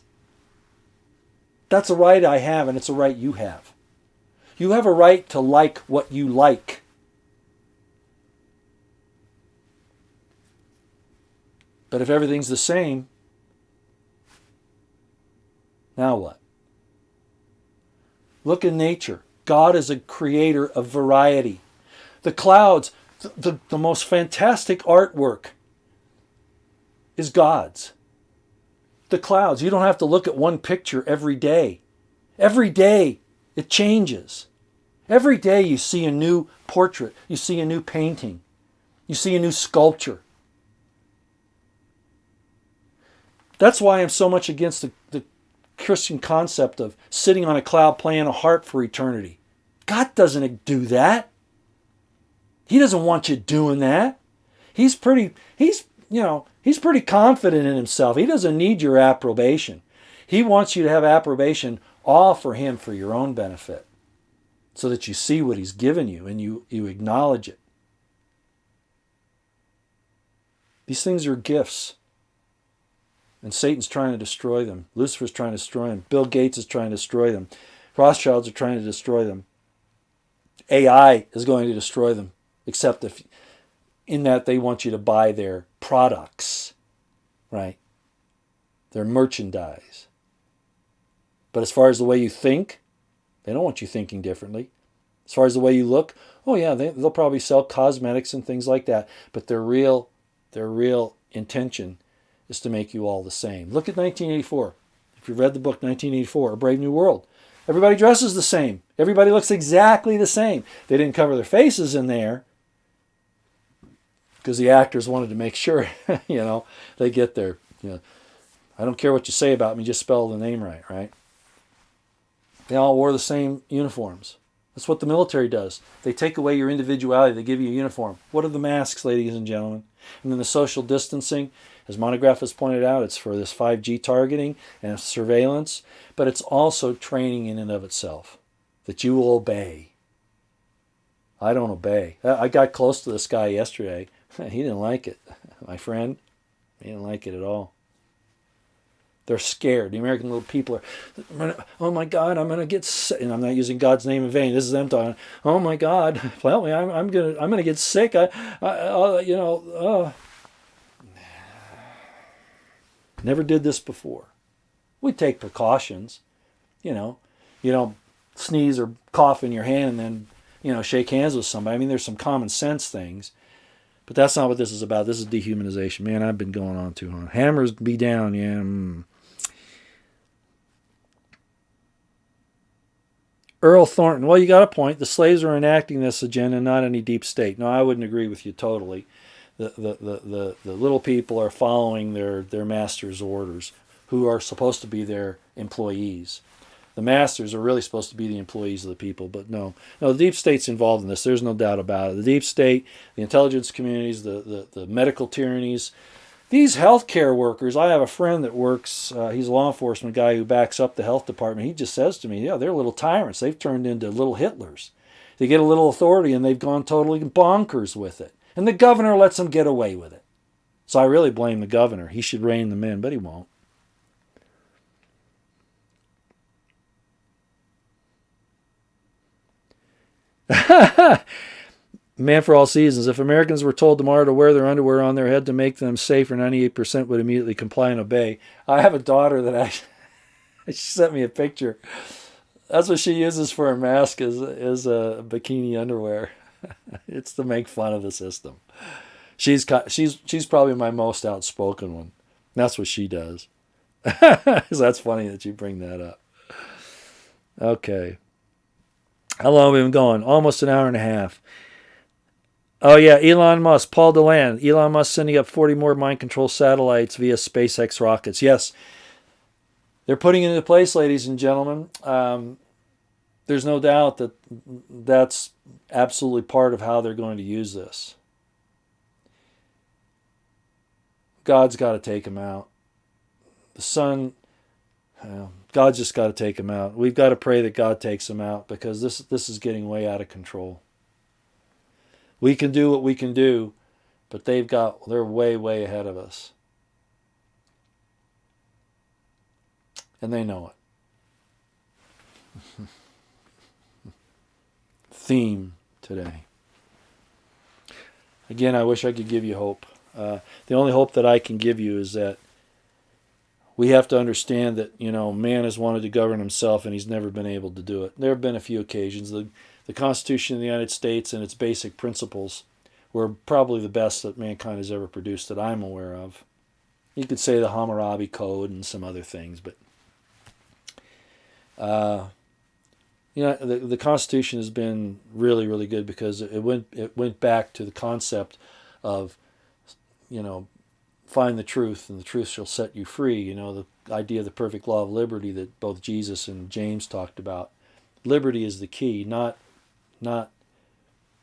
That's a right I have, and it's a right you have. You have a right to like what you like. But if everything's the same, now what? Look in nature. God is a creator of variety. The clouds, the most fantastic artwork is God's. The clouds, you don't have to look at one picture every day. Every day it changes. Every day you see a new portrait. You see a new painting. You see a new sculpture. That's why I'm so much against the Christian concept of sitting on a cloud playing a harp for eternity. God doesn't do that. He doesn't want you doing that. He's pretty confident in himself. He doesn't need your approbation. He wants you to have approbation all for him for your own benefit, so that you see what he's given you and you acknowledge it. These things are gifts. And Satan's trying to destroy them. Lucifer's trying to destroy them. Bill Gates is trying to destroy them. Rothschilds are trying to destroy them. AI is going to destroy them, except in that they want you to buy their products, right? Their merchandise. But as far as the way you think, they don't want you thinking differently. As far as the way you look, oh yeah, they'll probably sell cosmetics and things like that. But their real intention is to make you all the same. Look at 1984. If you've read the book 1984, A Brave New World, Everybody dresses the same. Everybody looks exactly the same. They didn't cover their faces in there because the actors wanted to make sure, they get their, I don't care what you say about me, just spell the name right, right? They all wore the same uniforms. That's what the military does. They take away your individuality. They give you a uniform. What are the masks, ladies and gentlemen? And then the social distancing, as Monograph has pointed out, it's for this 5G targeting and surveillance, but it's also training in and of itself, that you will obey. I don't obey. I got close to this guy yesterday. He didn't like it. My friend, he didn't like it at all. They're scared. The American little people are, oh my God, I'm going to get sick. And I'm not using God's name in vain. This is them talking. Oh my God, help me! I'm gonna get sick. Never did this before. We take precautions. You don't sneeze or cough in your hand and then shake hands with somebody. I mean, there's some common sense things. But that's not what this is about. This is dehumanization. Man, I've been going on too long. Hammers be down, yeah. Earl Thornton. Well, you got a point. The slaves are enacting this agenda, not any deep state. No, I wouldn't agree with you totally. The little people are following their master's orders, who are supposed to be their employees. The masters are really supposed to be the employees of the people, but no, the deep state's involved in this. There's no doubt about it. The deep state, the intelligence communities, the medical tyrannies, these healthcare workers. I have a friend that works. He's a law enforcement guy who backs up the health department. He just says to me, "Yeah, they're little tyrants. They've turned into little Hitlers. They get a little authority and they've gone totally bonkers with it. And the governor lets them get away with it. So I really blame the governor. He should rein them in, but he won't." Man for all seasons. If Americans were told tomorrow to wear their underwear on their head to make them safer, 98% would immediately comply and obey. I have a daughter that she sent me a picture. That's what she uses for her mask is a bikini underwear. It's to make fun of the system. She's probably my most outspoken one. That's what she does. So that's funny that you bring that up. Okay. How long have we been going? Almost an hour and a half. Oh, yeah, Elon Musk, Paul DeLand. Elon Musk sending up 40 more mind control satellites via SpaceX rockets. Yes, they're putting it into place, ladies and gentlemen. There's no doubt that that's absolutely part of how they're going to use this. God's got to take him out. The sun, God's just got to take him out. We've got to pray that God takes him out because this is getting way out of control. We can do what we can do, but they're way, way ahead of us. And they know it. Theme today. Again, I wish I could give you hope. The only hope that I can give you is that we have to understand that, man has wanted to govern himself and he's never been able to do it. There have been a few occasions. The Constitution of the United States and its basic principles were probably the best that mankind has ever produced that I'm aware of. You could say the Hammurabi Code and some other things, but the Constitution has been really, really good because it went back to the concept of, find the truth and the truth shall set you free. The idea of the perfect law of liberty that both Jesus and James talked about. Liberty is the key, not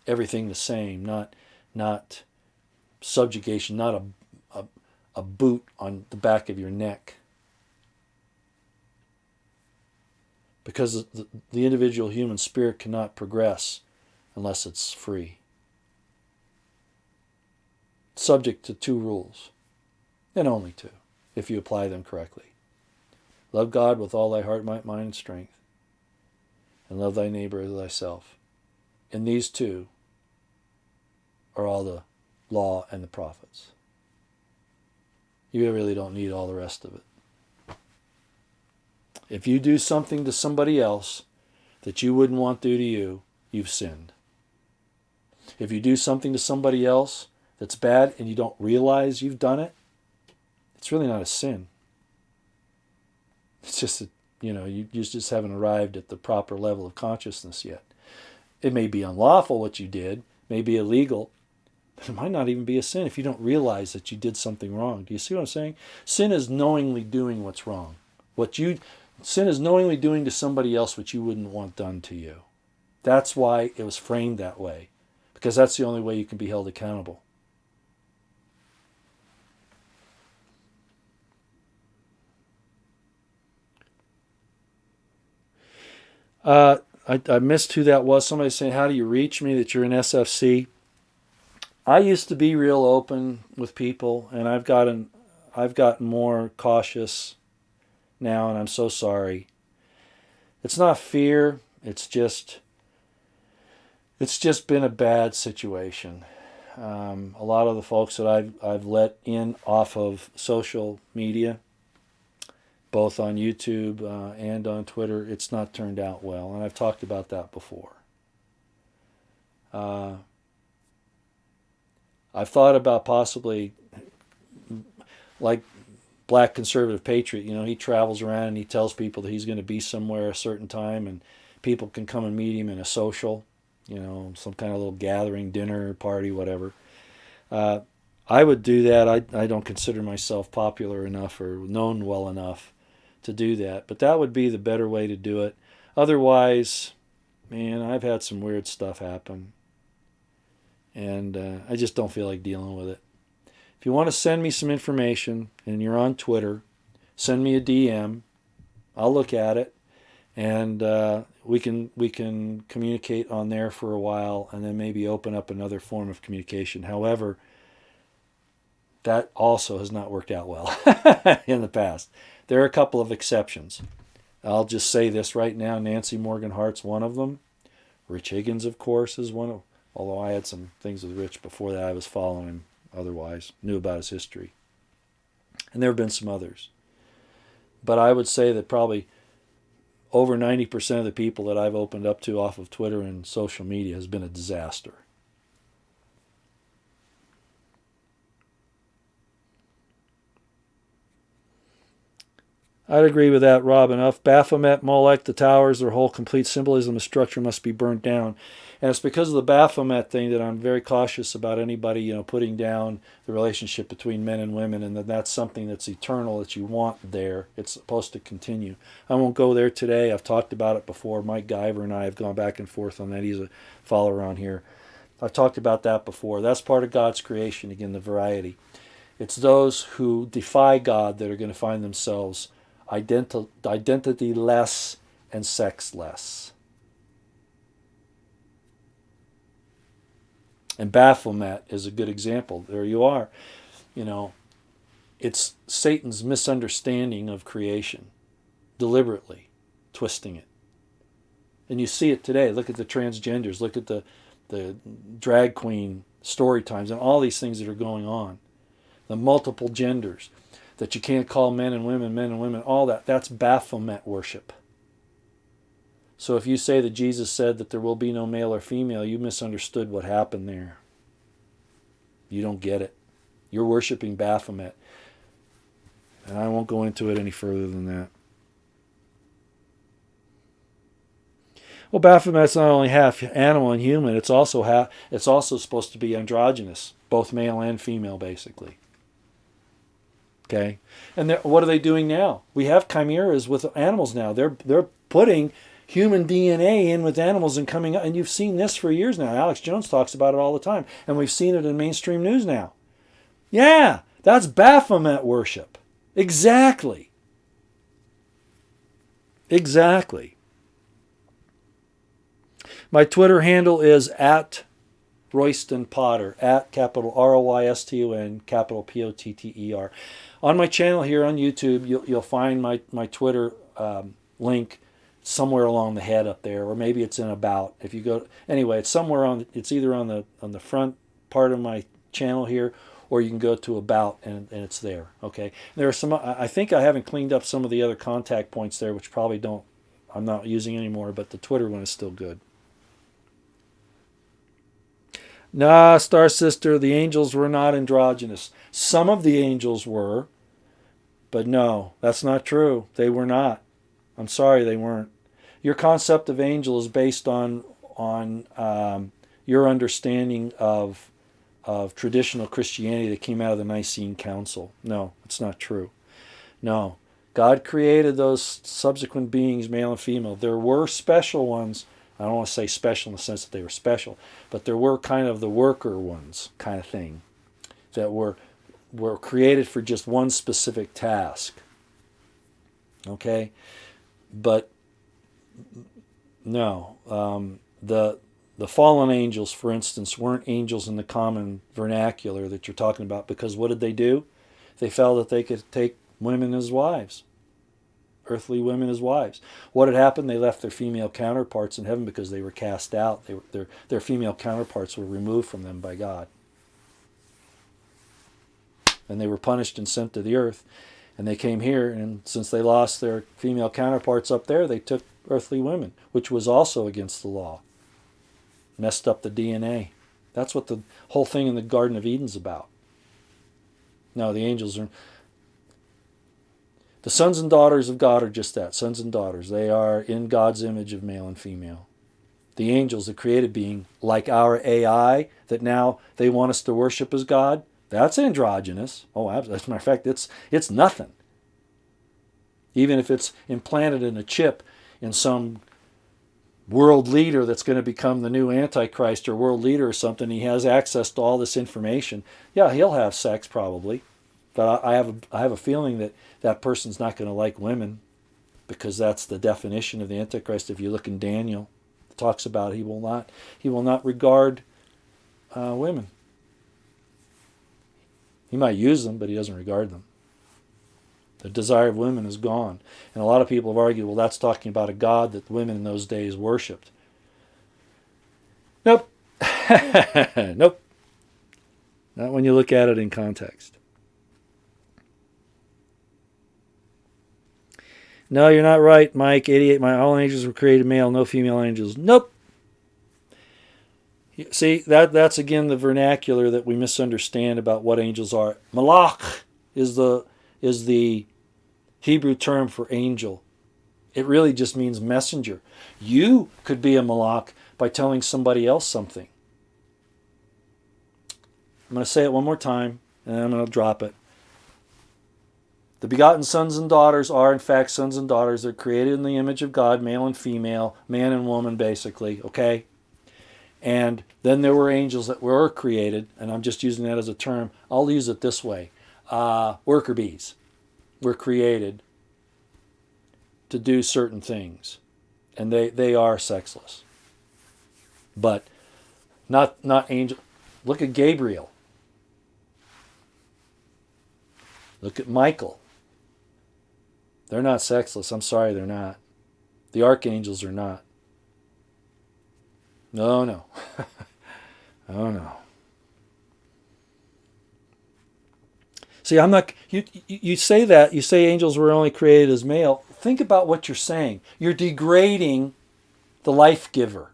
everything the same, not subjugation, not a boot on the back of your neck. Because the individual human spirit cannot progress unless it's free. Subject to two rules, and only two, if you apply them correctly. Love God with all thy heart, might, mind, and strength, and love thy neighbor as thyself. And these two are all the law and the prophets. You really don't need all the rest of it. If you do something to somebody else that you wouldn't want to do to you, you've sinned. If you do something to somebody else that's bad and you don't realize you've done it, it's really not a sin. It's just that You just haven't arrived at the proper level of consciousness yet. It may be unlawful what you did, may be illegal, but it might not even be a sin if you don't realize that you did something wrong. Do you see what I'm saying? Sin is knowingly doing what's wrong. Sin is knowingly doing to somebody else what you wouldn't want done to you. That's why it was framed that way, because that's the only way you can be held accountable. I missed who that was. Somebody saying, how do you reach me that you're in SFC? I used to be real open with people, and I've gotten more cautious now, and I'm so sorry. It's not fear. It's just been a bad situation. A lot of the folks that I've let in off of social media, both on YouTube and on Twitter, it's not turned out well, and I've talked about that before. I've thought about possibly, like Black Conservative Patriot, he travels around and he tells people that he's going to be somewhere a certain time, and people can come and meet him in a social, some kind of little gathering, dinner, party, whatever. I would do that. I don't consider myself popular enough or known well enough to do that, but that would be the better way to do it. Otherwise, man, I've had some weird stuff happen, and I just don't feel like dealing with it. If you want to send me some information and you're on Twitter, send me a DM. I'll look at it, and we can communicate on there for a while, and then maybe open up another form of communication. However, that also has not worked out well in the past. There are a couple of exceptions. I'll just say this right now. Nancy Morgan Hart's one of them. Rich Higgins, of course, is one of, although I had some things with Rich before that. I was following him otherwise, knew about his history. And there have been some others. But I would say that probably over 90% of the people that I've opened up to off of Twitter and social media has been a disaster. I'd agree with that, Rob, enough. Baphomet, Molech, the towers, their whole complete symbolism of structure must be burnt down. And it's because of the Baphomet thing that I'm very cautious about anybody, putting down the relationship between men and women, and that's something that's eternal that you want there. It's supposed to continue. I won't go there today. I've talked about it before. Mike Guyver and I have gone back and forth on that. He's a follower on here. I've talked about that before. That's part of God's creation, again, the variety. It's those who defy God that are going to find themselves identity less and sex less. And Baphomet is a good example. There you are. It's Satan's misunderstanding of creation, deliberately twisting it. And you see it today. Look at the transgenders. Look at the drag queen story times and all these things that are going on. The multiple genders. That you can't call men and women, all that. That's Baphomet worship. So if you say that Jesus said that there will be no male or female, you misunderstood what happened there. You don't get it. You're worshiping Baphomet. And I won't go into it any further than that. Well, Baphomet's not only half animal and human, it's also supposed to be androgynous, both male and female, basically. Okay, and what are they doing now? We have chimeras with animals now. They're putting human DNA in with animals and coming up, and you've seen this for years now. Alex Jones talks about it all the time, and we've seen it in mainstream news now. Yeah, that's Baphomet worship. Exactly. My Twitter handle is at Royston Potter, at capital ROYSTON, capital POTTER. On my channel here on YouTube, you'll find my Twitter link somewhere along the head up there, or maybe it's in about. If you go, anyway, it's somewhere it's either on the front part of my channel here, or you can go to about and it's there. Okay, there are some. I think I haven't cleaned up some of the other contact points there, which probably I'm not using anymore, but the Twitter one is still good. Nah, Star Sister, the angels were not androgynous. Some of the angels were, but no, that's not true. They were not. I'm sorry, they weren't. Your concept of angel is based on your understanding of traditional Christianity that came out of the Nicene Council. No, it's not true. No. God created those subsequent beings, male and female. There were special ones. I don't want to say special in the sense that they were special, but there were kind of the worker ones kind of thing that were created for just one specific task. Okay? But no. The fallen angels, for instance, weren't angels in the common vernacular that you're talking about, because what did they do? They felt that they could take women as wives, earthly women as wives. What had happened? They left their female counterparts in heaven because they were cast out. Their female counterparts were removed from them by God. And they were punished and sent to the earth. And they came here, and since they lost their female counterparts up there, they took earthly women, which was also against the law. Messed up the DNA. That's what the whole thing in the Garden of Eden's about. No, the angels are... The sons and daughters of God are just that, sons and daughters. They are in God's image of male and female. The angels, the created being, like our AI, that now they want us to worship as God, that's androgynous. Oh, as a matter of fact, it's nothing. Even if it's implanted in a chip in some world leader that's going to become the new Antichrist or world leader or something, he has access to all this information. Yeah, he'll have sex probably. But I have a feeling that that person's not going to like women, because that's the definition of the Antichrist. If you look in Daniel, it talks about he will not regard women. He might use them, but he doesn't regard them. The desire of women is gone. And a lot of people have argued, well, that's talking about a god that women in those days worshipped. Nope. Nope. Not when you look at it in context. No, you're not right, Mike. 88. All angels were created male, no female angels. Nope. See, that's again the vernacular that we misunderstand about what angels are. Malach is the Hebrew term for angel. It really just means messenger. You could be a malach by telling somebody else something. I'm going to say it one more time, and then I'm going to drop it. The begotten sons and daughters are, in fact, sons and daughters. They're created in the image of God, male and female, man and woman, basically, okay? And then there were angels that were created, and I'm just using that as a term. I'll use it this way. Worker bees were created to do certain things, and they are sexless. But not angel. Look at Gabriel. Look at Michael. They're not sexless. I'm sorry, they're not. The archangels are not. No. Oh, no. See, I'm not... You say that. You say angels were only created as male. Think about what you're saying. You're degrading the life giver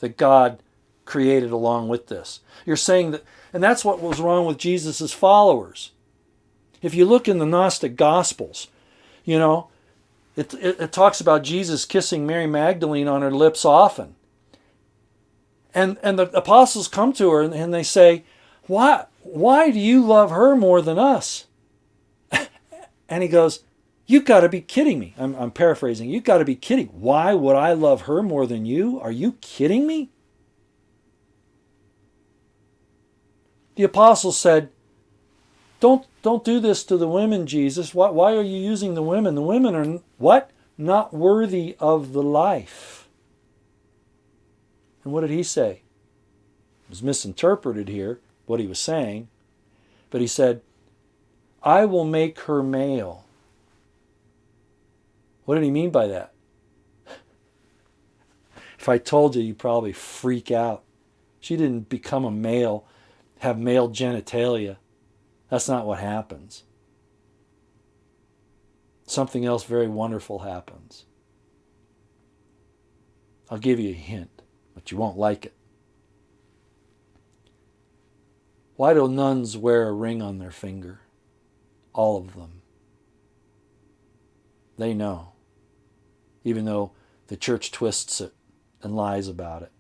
that God created along with this. You're saying that... And that's what was wrong with Jesus' followers. If you look in the Gnostic Gospels, you know, it talks about Jesus kissing Mary Magdalene on her lips often. And the apostles come to her and they say, why do you love her more than us? And he goes, you've got to be kidding me. I'm paraphrasing. You've got to be kidding. Why would I love her more than you? Are you kidding me? The apostles said, Don't do this to the women, Jesus. Why are you using the women? The women are, what? Not worthy of the life. And what did he say? It was misinterpreted here, what he was saying. But he said, I will make her male. What did he mean by that? If I told you, you'd probably freak out. She didn't become a male, have male genitalia. That's not what happens. Something else very wonderful happens. I'll give you a hint, but you won't like it. Why do nuns wear a ring on their finger? All of them. They know. even though the church twists it and lies about it.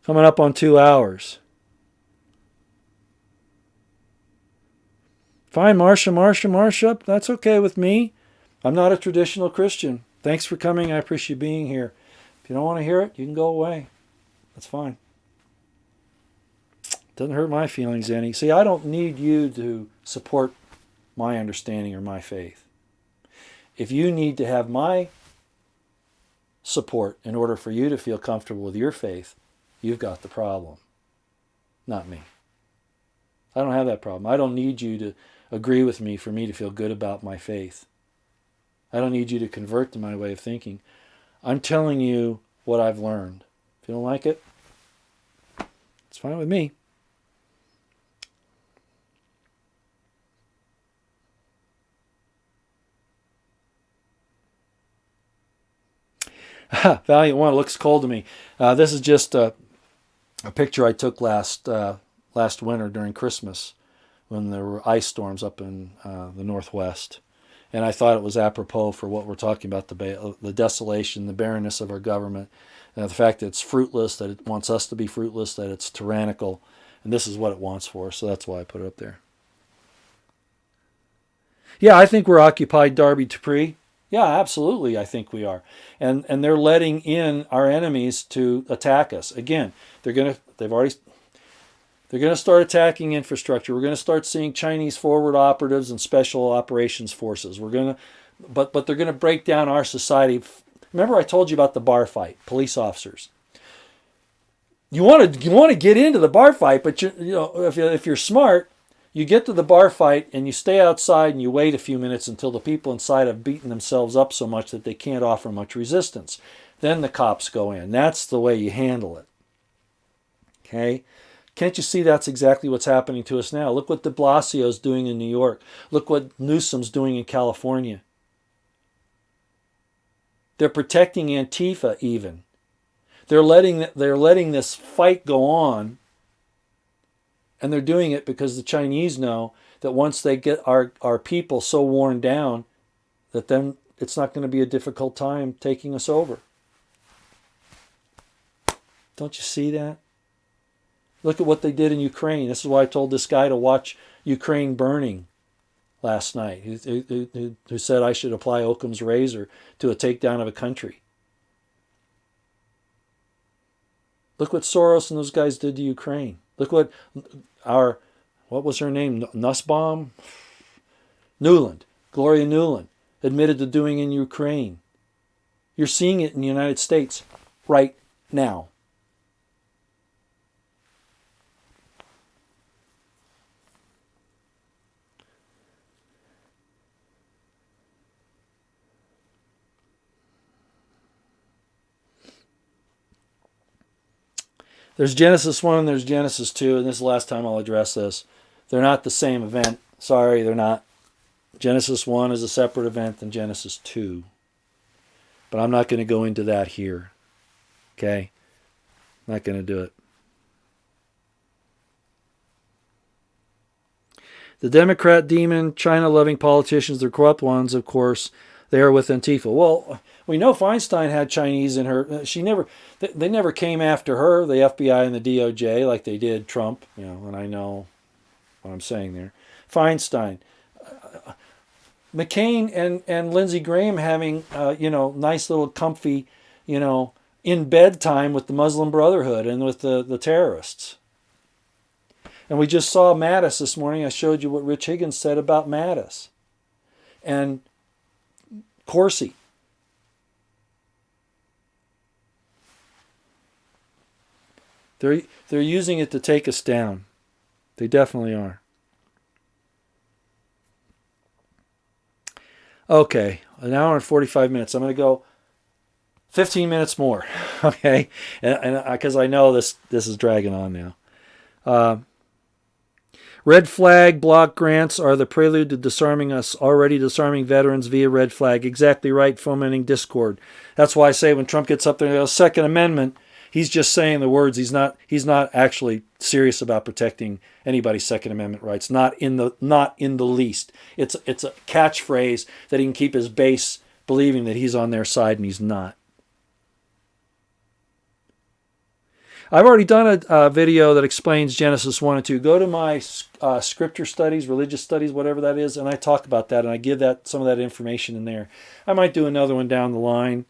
Coming up on 2 hours. Fine, Marsha. That's okay with me. I'm not a traditional Christian. Thanks for coming. I appreciate being here. If you don't want to hear it, you can go away. That's fine. Doesn't hurt my feelings any. See, I don't need you to support my understanding or my faith. If you need to have my support in order for you to feel comfortable with your faith, you've got the problem, not me. I don't have that problem. I don't need you to agree with me for me to feel good about my faith. I don't need you to convert to my way of thinking. I'm telling you what I've learned. If you don't like it, it's fine with me. Valiant One, it looks cold to me. This is just a picture I took last winter during Christmas when there were ice storms up in the Northwest. And I thought it was apropos for what we're talking about, the desolation, the barrenness of our government, the fact that it's fruitless, that it wants us to be fruitless, that it's tyrannical. And this is what it wants for us, so that's why I put it up there. Yeah, I think we're occupied, Darby Dupree. Yeah, absolutely, I think we are. And they're letting in our enemies to attack us. Again, they're going to start attacking infrastructure. We're going to start seeing Chinese forward operatives and special operations forces. But they're going to break down our society. Remember I told you about the bar fight, police officers. You want to get into the bar fight, but if you're smart, you get to the bar fight and you stay outside and you wait a few minutes until the people inside have beaten themselves up so much that they can't offer much resistance. Then the cops go in. That's the way you handle it. Okay? Can't you see that's exactly what's happening to us now? Look what de Blasio's doing in New York. Look what Newsom's doing in California. They're protecting Antifa even. They're letting this fight go on. And they're doing it because the Chinese know that once they get our people so worn down, that then it's not going to be a difficult time taking us over. Don't you see that? Look at what they did in Ukraine. This is why I told this guy to watch Ukraine burning last night, who said I should apply Occam's razor to a takedown of a country. Look what Soros and those guys did to Ukraine. Look what what was her name? Nussbaum? Nuland. Gloria Nuland admitted to doing in Ukraine. You're seeing it in the United States right now. There's Genesis 1 and there's Genesis 2, and this is the last time I'll address this. They're not the same event. Sorry, they're not. Genesis 1 is a separate event than Genesis 2. But I'm not going to go into that here. Okay? Not going to do it. The Democrat demon, China-loving politicians, the corrupt ones, of course, they are with Antifa. Well, we know Feinstein had Chinese in her. They never came after her, the FBI and the DOJ, like they did Trump. And I know what I'm saying there. Feinstein, McCain, and Lindsey Graham having nice little comfy, in bed time with the Muslim Brotherhood and with the terrorists. And we just saw Mattis this morning. I showed you what Rich Higgins said about Mattis and Corsi. They're using it to take us down. They definitely are. Okay, an hour and 45 minutes. I'm going to go 15 minutes more. Okay, and because I know this is dragging on now. Red flag block grants are the prelude to disarming us, already disarming veterans via red flag. Exactly right, fomenting discord. That's why I say when Trump gets up there, the Second Amendment, He's just saying the words. He's not actually serious about protecting anybody's Second Amendment rights. Not in the least. It's a catchphrase that he can keep his base believing that he's on their side, and he's not. I've already done a video that explains Genesis 1 and 2. Go to my scripture studies, religious studies, whatever that is, and I talk about that, and I give that some of that information in there. I might do another one down the line.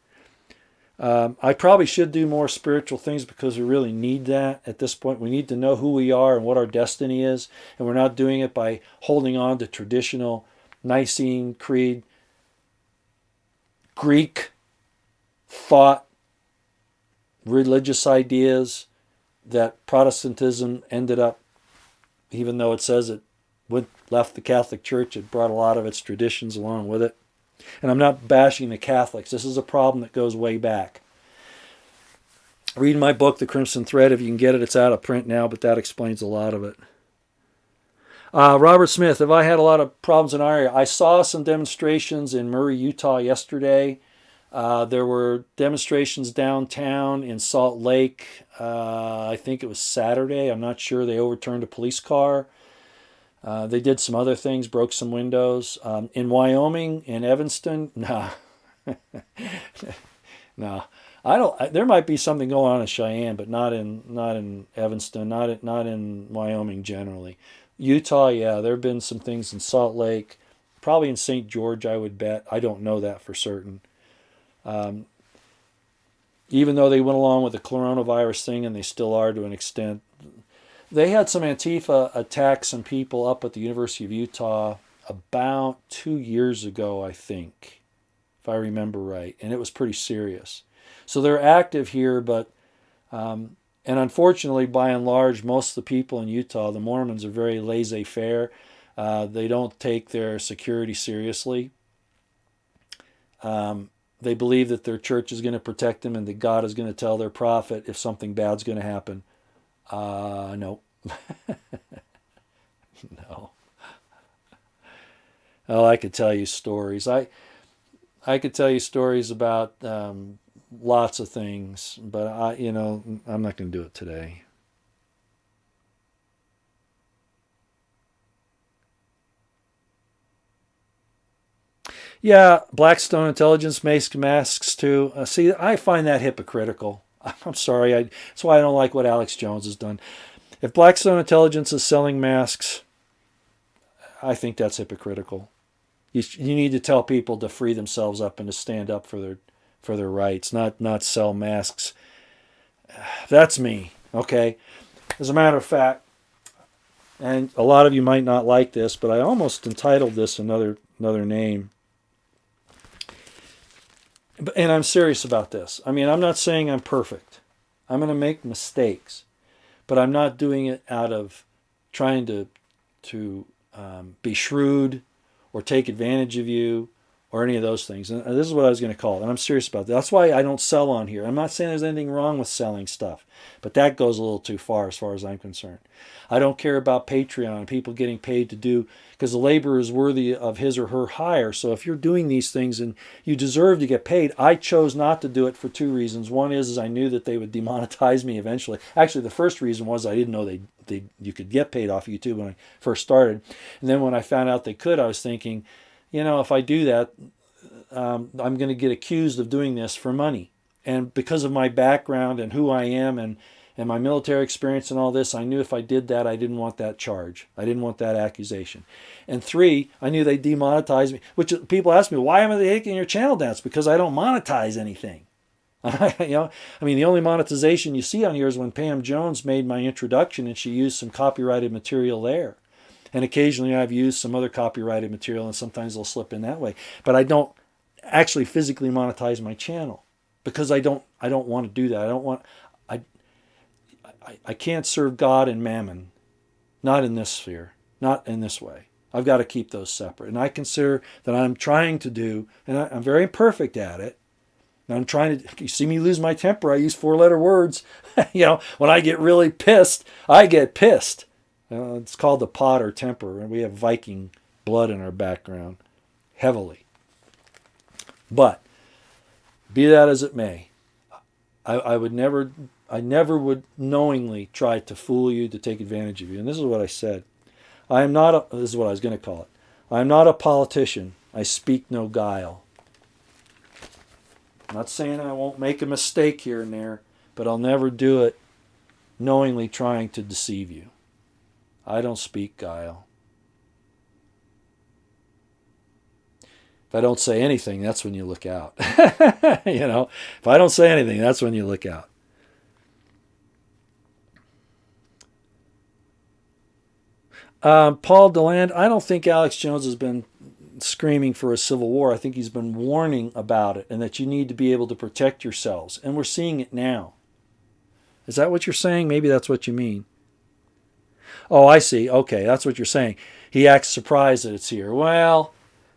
I probably should do more spiritual things because we really need that at this point. We need to know who we are and what our destiny is, and we're not doing it by holding on to traditional Nicene Creed, Greek thought, religious ideas that Protestantism ended up, even though it says it left the Catholic Church, it brought a lot of its traditions along with it. And I'm not bashing the Catholics. This is a problem that goes way back. Read my book, The Crimson Thread. If you can get it, it's out of print now, but that explains a lot of it. Robert Smith, have I had a lot of problems in our area? I saw some demonstrations in Murray, Utah yesterday. There were demonstrations downtown in Salt Lake. I think it was Saturday. I'm not sure. They overturned a police car. They did some other things, broke some windows. In Wyoming, in Evanston, no. No. I don't. There might be something going on in Cheyenne, but not in Evanston, not in Wyoming generally. Utah, yeah, there have been some things in Salt Lake, probably in St. George, I would bet. I don't know that for certain. Even though they went along with the coronavirus thing, and they still are to an extent, they had some Antifa attack some people up at the University of Utah about 2 years ago, I think, if I remember right, and it was pretty serious. So they're active here, but and unfortunately, by and large, most of the people in Utah, the Mormons, are very laissez-faire. They don't take their security seriously. They believe that their church is going to protect them and that God is going to tell their prophet if something bad's going to happen. No. No. Oh, I could tell you stories. I could tell you stories about lots of things, but I'm not going to do it today. Yeah, Blackstone Intelligence makes masks too. See, I find that hypocritical. I'm sorry. That's why I don't like what Alex Jones has done. If Blackstone Intelligence is selling masks, I think that's hypocritical. You need to tell people to free themselves up and to stand up for their rights, not sell masks. That's me, okay? As a matter of fact, and a lot of you might not like this, but I almost entitled this another name. And I'm serious about this. I mean, I'm not saying I'm perfect. I'm going to make mistakes, but I'm not doing it out of trying to be shrewd or take advantage of you or any of those things. And this is what I was going to call it. And I'm serious about that. That's why I don't sell on here. I'm not saying there's anything wrong with selling stuff, but that goes a little too far as I'm concerned. I don't care about Patreon and people getting paid to do, because the labor is worthy of his or her hire. So if you're doing these things and you deserve to get paid, I chose not to do it for two reasons. One is I knew that they would demonetize me eventually. Actually, the first reason was I didn't know you could get paid off YouTube when I first started. And then when I found out they could, I was thinking, if I do that, I'm going to get accused of doing this for money. And because of my background and who I am and my military experience and all this, I knew if I did that, I didn't want that charge. I didn't want that accusation. And three, I knew they'd demonetize me, which people ask me, why am I taking your channel down? It's because I don't monetize anything. The only monetization you see on here is when Pam Jones made my introduction and she used some copyrighted material there. And occasionally I've used some other copyrighted material, and sometimes they'll slip in that way. But I don't actually physically monetize my channel because I don't want to do that. I can't serve God and mammon, not in this sphere, not in this way. I've got to keep those separate. And I consider that I'm trying to do, and I'm very imperfect at it. And I'm trying to, you see me lose my temper, I use 4-letter words. When I get really pissed, I get pissed. It's called the pot or temper, and we have Viking blood in our background, heavily. But, be that as it may, I would never I never would knowingly try to fool you, to take advantage of you. And this is what I said. I am not a, this is what I was going to call it. I am not a politician. I speak no guile. I'm not saying I won't make a mistake here and there, but I'll never do it knowingly trying to deceive you. I don't speak guile. If I don't say anything, that's when you look out. You know, if I don't say anything, that's when you look out. Paul DeLand, I don't think Alex Jones has been screaming for a civil war. I think he's been warning about it and that you need to be able to protect yourselves. And we're seeing it now. Is that what you're saying? Maybe that's what you mean. Oh, I see. Okay, that's what you're saying. He acts surprised that it's here. Well,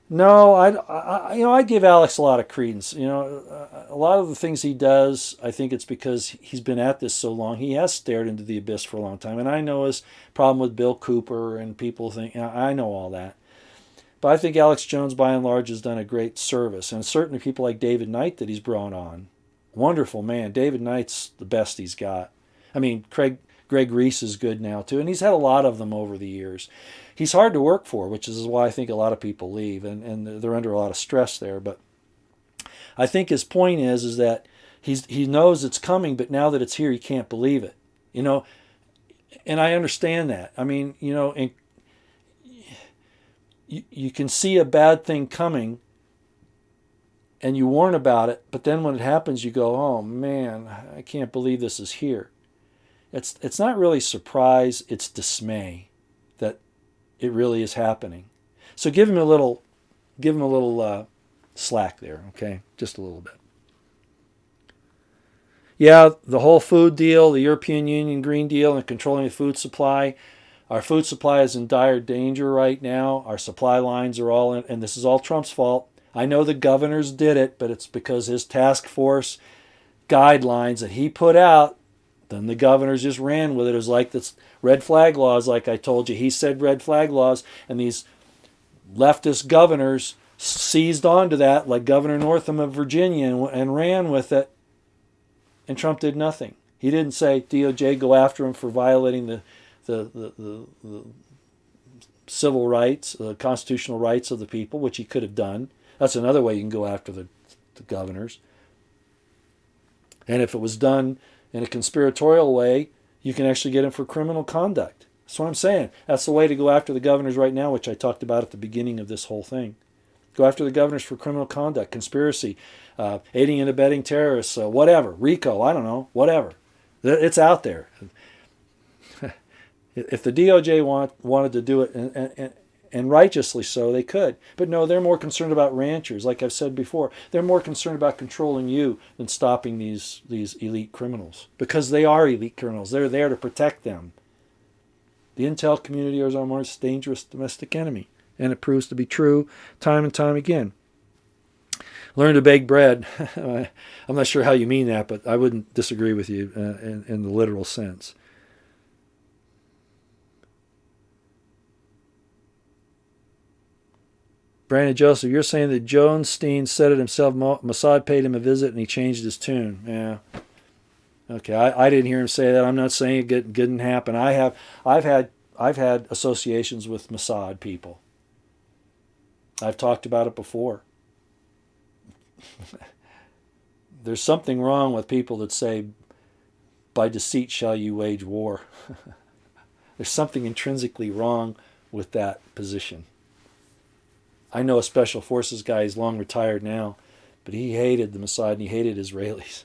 no, I give Alex a lot of credence. You know, a lot of the things he does, I think it's because he's been at this so long. He has stared into the abyss for a long time. And I know his problem with Bill Cooper and people think, I know all that. But I think Alex Jones, by and large, has done a great service. And certainly people like David Knight that he's brought on. Wonderful man. David Knight's the best he's got. I mean, Greg Reese is good now, too. And he's had a lot of them over the years. He's hard to work for, which is why I think a lot of people leave. And they're under a lot of stress there. But I think his point is that he knows it's coming, but now that it's here, he can't believe it. You know, and I understand that. I mean, you know, you can see a bad thing coming and you warn about it, but then when it happens, you go, oh man, I can't believe this is here. It's not really surprise, it's dismay that it really is happening. So give him a little slack there, okay? Just a little bit. Yeah, the whole food deal, the European Union Green Deal, and controlling the food supply. Our food supply is in dire danger right now. Our supply lines are all in, and this is all Trump's fault. I know the governors did it, but it's because his task force guidelines that he put out, then the governors just ran with it. It was like this red flag laws, like I told you. He said red flag laws, and these leftist governors seized onto that, like Governor Northam of Virginia, and ran with it, and Trump did nothing. He didn't say, DOJ, go after him for violating the civil rights, the constitutional rights of the people, which he could have done. That's another way you can go after the governors. And if it was done in a conspiratorial way, you can actually get him for criminal conduct. That's what I'm saying. That's the way to go after the governors right now, which I talked about at the beginning of this whole thing. Go after the governors for criminal conduct, conspiracy, aiding and abetting terrorists, whatever, RICO, I don't know, whatever. It's out there. If the DOJ wanted to do it, and righteously so, they could. But no, they're more concerned about ranchers. Like I've said before, they're more concerned about controlling you than stopping these elite criminals. Because they are elite criminals. They're there to protect them. The intel community is our most dangerous domestic enemy. And it proves to be true time and time again. Learn to bake bread. I'm not sure how you mean that, but I wouldn't disagree with you in the literal sense. Brandon Joseph, you're saying that Jonestein said it himself. Mossad paid him a visit and he changed his tune. Yeah. Okay, I didn't hear him say that. I'm not saying it didn't happen. I've had associations with Mossad people. I've talked about it before. There's something wrong with people that say, by deceit shall you wage war. There's something intrinsically wrong with that position. I know a special forces guy, he's long retired now, but he hated the Mossad and he hated Israelis.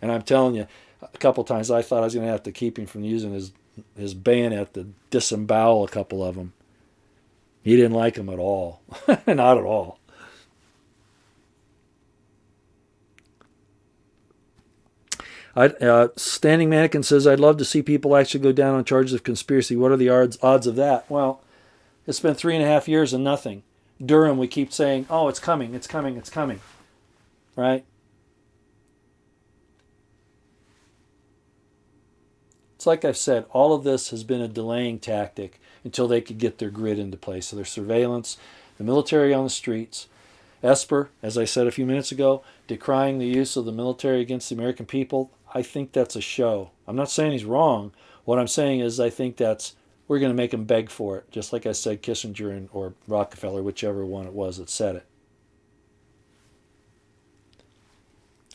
And I'm telling you, a couple times I thought I was going to have to keep him from using his bayonet to disembowel a couple of them. He didn't like them at all. Not at all. Standing Mannequin says, I'd love to see people actually go down on charges of conspiracy. What are the odds of that? Well, it's been 3.5 years and nothing. Durham, we keep saying, oh, it's coming, it's coming, it's coming. Right? It's like I've said, all of this has been a delaying tactic until they could get their grid into place. So their surveillance, the military on the streets, Esper, as I said a few minutes ago, decrying the use of the military against the American people. I think that's a show. I'm not saying he's wrong. What I'm saying is I think we're going to make him beg for it, just like I said Kissinger or Rockefeller, whichever one it was that said it.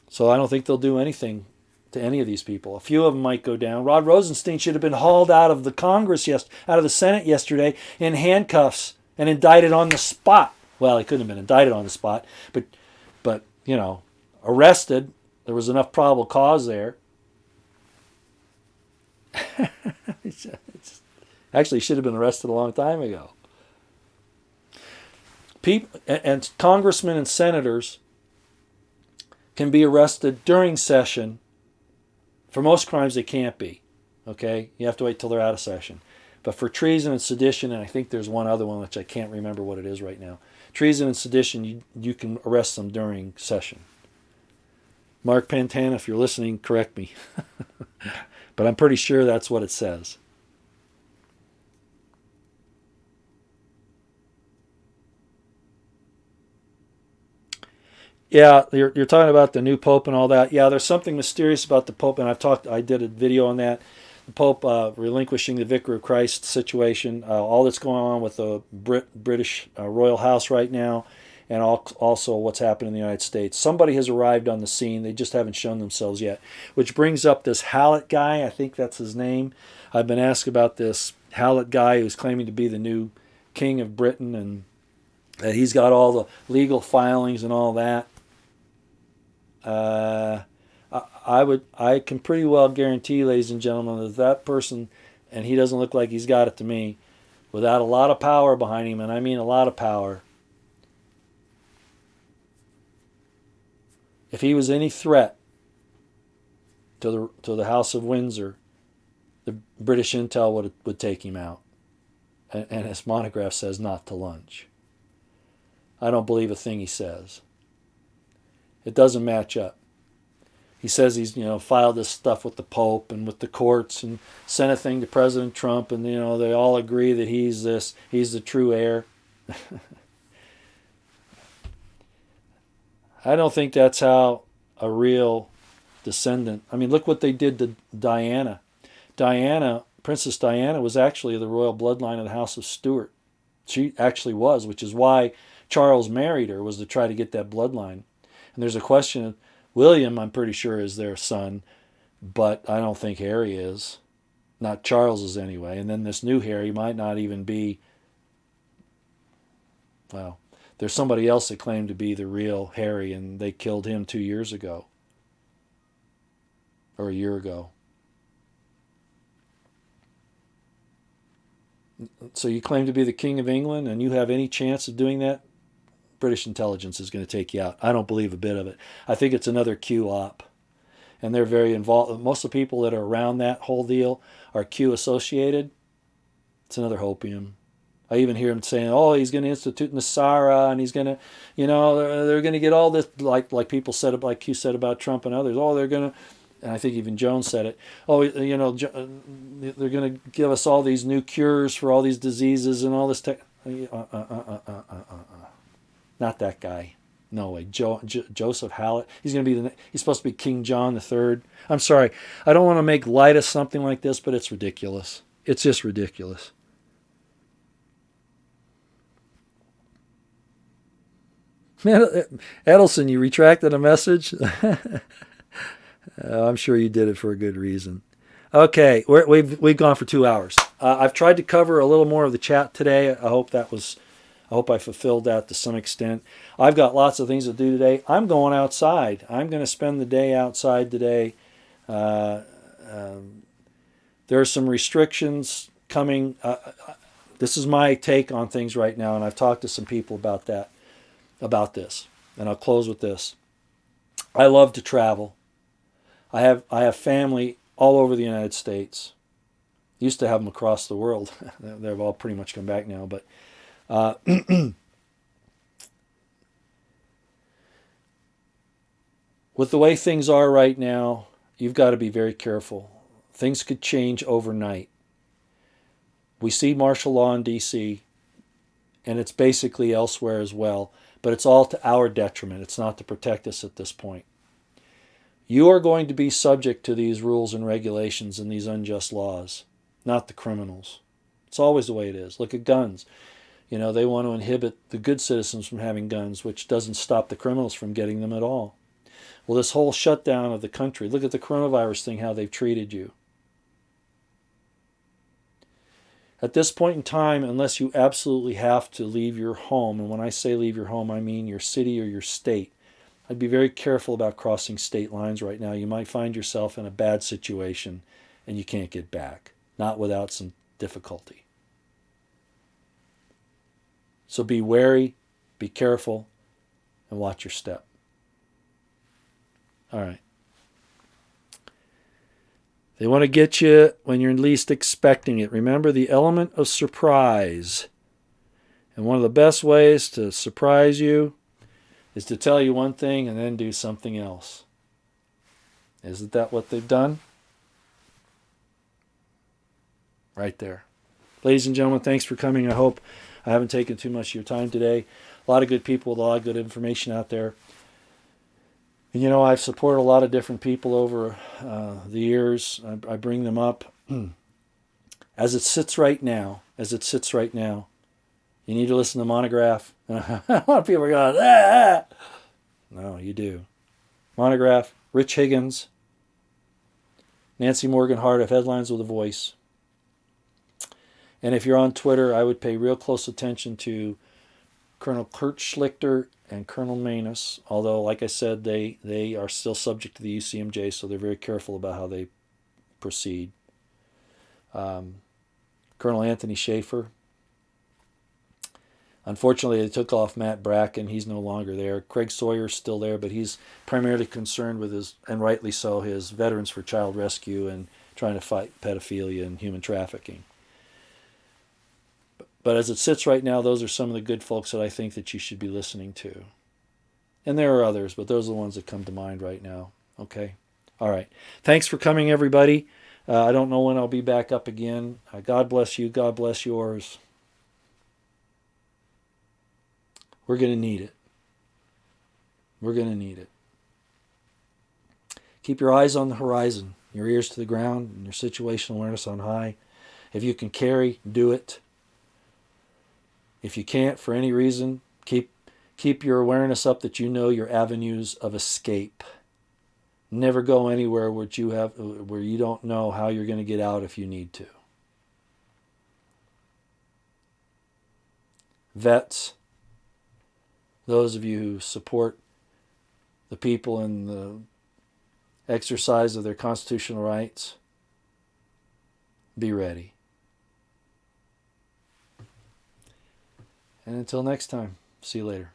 So I don't think they'll do anything to any of these people. A few of them might go down. Rod Rosenstein should have been hauled out of the Congress out of the Senate yesterday in handcuffs and indicted on the spot. Well, he couldn't have been indicted on the spot, but arrested. There was enough probable cause there. Actually, he should have been arrested a long time ago. And congressmen and senators can be arrested during session. For most crimes, they can't be. Okay? You have to wait till they're out of session. But for treason and sedition, and I think there's one other one which I can't remember what it is right now. Treason and sedition, you can arrest them during session. Mark Pantano, if you're listening, correct me. But I'm pretty sure that's what it says. Yeah, you're talking about the new Pope and all that. Yeah, there's something mysterious about the Pope, and I did a video on that. The Pope relinquishing the Vicar of Christ situation, all that's going on with the British Royal House right now, and also what's happened in the United States. Somebody has arrived on the scene. They just haven't shown themselves yet, which brings up this Hallett guy. I think that's his name. I've been asked about this Hallett guy who's claiming to be the new king of Britain, and that he's got all the legal filings and all that. I can pretty well guarantee, ladies and gentlemen, that person, and he doesn't look like he's got it to me, without a lot of power behind him, and I mean a lot of power, if he was any threat to the House of Windsor, the British intel would take him out. And his monograph says not to lunch. I don't believe a thing he says. It doesn't match up. He says he's filed this stuff with the Pope and with the courts and sent a thing to President Trump, and they all agree that he's the true heir. I don't think that's how a real descendant. I mean, look what they did to Diana. Princess Diana was actually the royal bloodline of the House of Stuart. She actually was, which is why Charles married her, was to try to get that bloodline. And there's a question of William, I'm pretty sure, is their son, but I don't think Harry is. Not Charles's anyway. And then this new Harry might not even be, well, there's somebody else that claimed to be the real Harry, and they killed him 2 years ago. Or a year ago. So you claim to be the King of England, and you have any chance of doing that? British intelligence is going to take you out. I don't believe a bit of it. I think it's another Q op. And they're very involved. Most of the people that are around that whole deal are Q associated. It's another hopium. I even hear him saying, oh, he's going to institute Nasara, and he's going to, they're going to get all this, like people said, like Q said about Trump and others. Oh, they're going to, and I think even Jones said it. Oh, they're going to give us all these new cures for all these diseases and all this tech. Not that guy. No way. Joseph Hallett. He's going to be he's supposed to be King John III. I'm sorry. I don't want to make light of something like this, but it's ridiculous. It's just ridiculous. Edelson, you retracted a message? I'm sure you did it for a good reason. Okay, we've gone for 2 hours. I've tried to cover a little more of the chat today. I hope I fulfilled that to some extent. I've got lots of things to do today. I'm going outside. I'm going to spend the day outside today. There are some restrictions coming. This is my take on things right now, and I've talked to some people about this. And I'll close with this. I love to travel. I have family all over the United States. Used to have them across the world. They've all pretty much come back now, but with the way things are right now, you've got to be very careful. Things could change overnight. We see martial law in D.C., and it's basically elsewhere as well, but it's all to our detriment. It's not to protect us at this point. You are going to be subject to these rules and regulations and these unjust laws, not the criminals. It's always the way it is. Look at guns. They want to inhibit the good citizens from having guns, which doesn't stop the criminals from getting them at all. Well, this whole shutdown of the country, look at the coronavirus thing, how they've treated you. At this point in time, unless you absolutely have to leave your home, and when I say leave your home, I mean your city or your state, I'd be very careful about crossing state lines right now. You might find yourself in a bad situation and you can't get back, not without some difficulty. So be wary, be careful, and watch your step. All right. They want to get you when you're least expecting it. Remember the element of surprise. And one of the best ways to surprise you is to tell you one thing and then do something else. Isn't that what they've done? Right there. Ladies and gentlemen, thanks for coming. I hope I haven't taken too much of your time today. A lot of good people with a lot of good information out there. And I've supported a lot of different people over the years. I bring them up. As it sits right now, you need to listen to Monograph. A lot of people are going, ah! No, you do. Monograph, Rich Higgins, Nancy Morgan Hart of Headlines with a Voice. And if you're on Twitter, I would pay real close attention to Colonel Kurt Schlichter and Colonel Manus, although, like I said, they are still subject to the UCMJ, so they're very careful about how they proceed. Colonel Anthony Schaefer. Unfortunately, they took off Matt Bracken. He's no longer there. Craig Sawyer's still there, but he's primarily concerned with his, and rightly so, his Veterans for Child Rescue and trying to fight pedophilia and human trafficking. But as it sits right now, those are some of the good folks that I think that you should be listening to. And there are others, but those are the ones that come to mind right now. Okay? All right. Thanks for coming, everybody. I don't know when I'll be back up again. God bless you. God bless yours. We're going to need it. We're going to need it. Keep your eyes on the horizon, your ears to the ground, and your situational awareness on high. If you can carry, do it. If you can't, for any reason, keep your awareness up that you know your avenues of escape. Never go anywhere where you don't know how you're going to get out if you need to. Vets, those of you who support the people in the exercise of their constitutional rights, be ready. And until next time, see you later.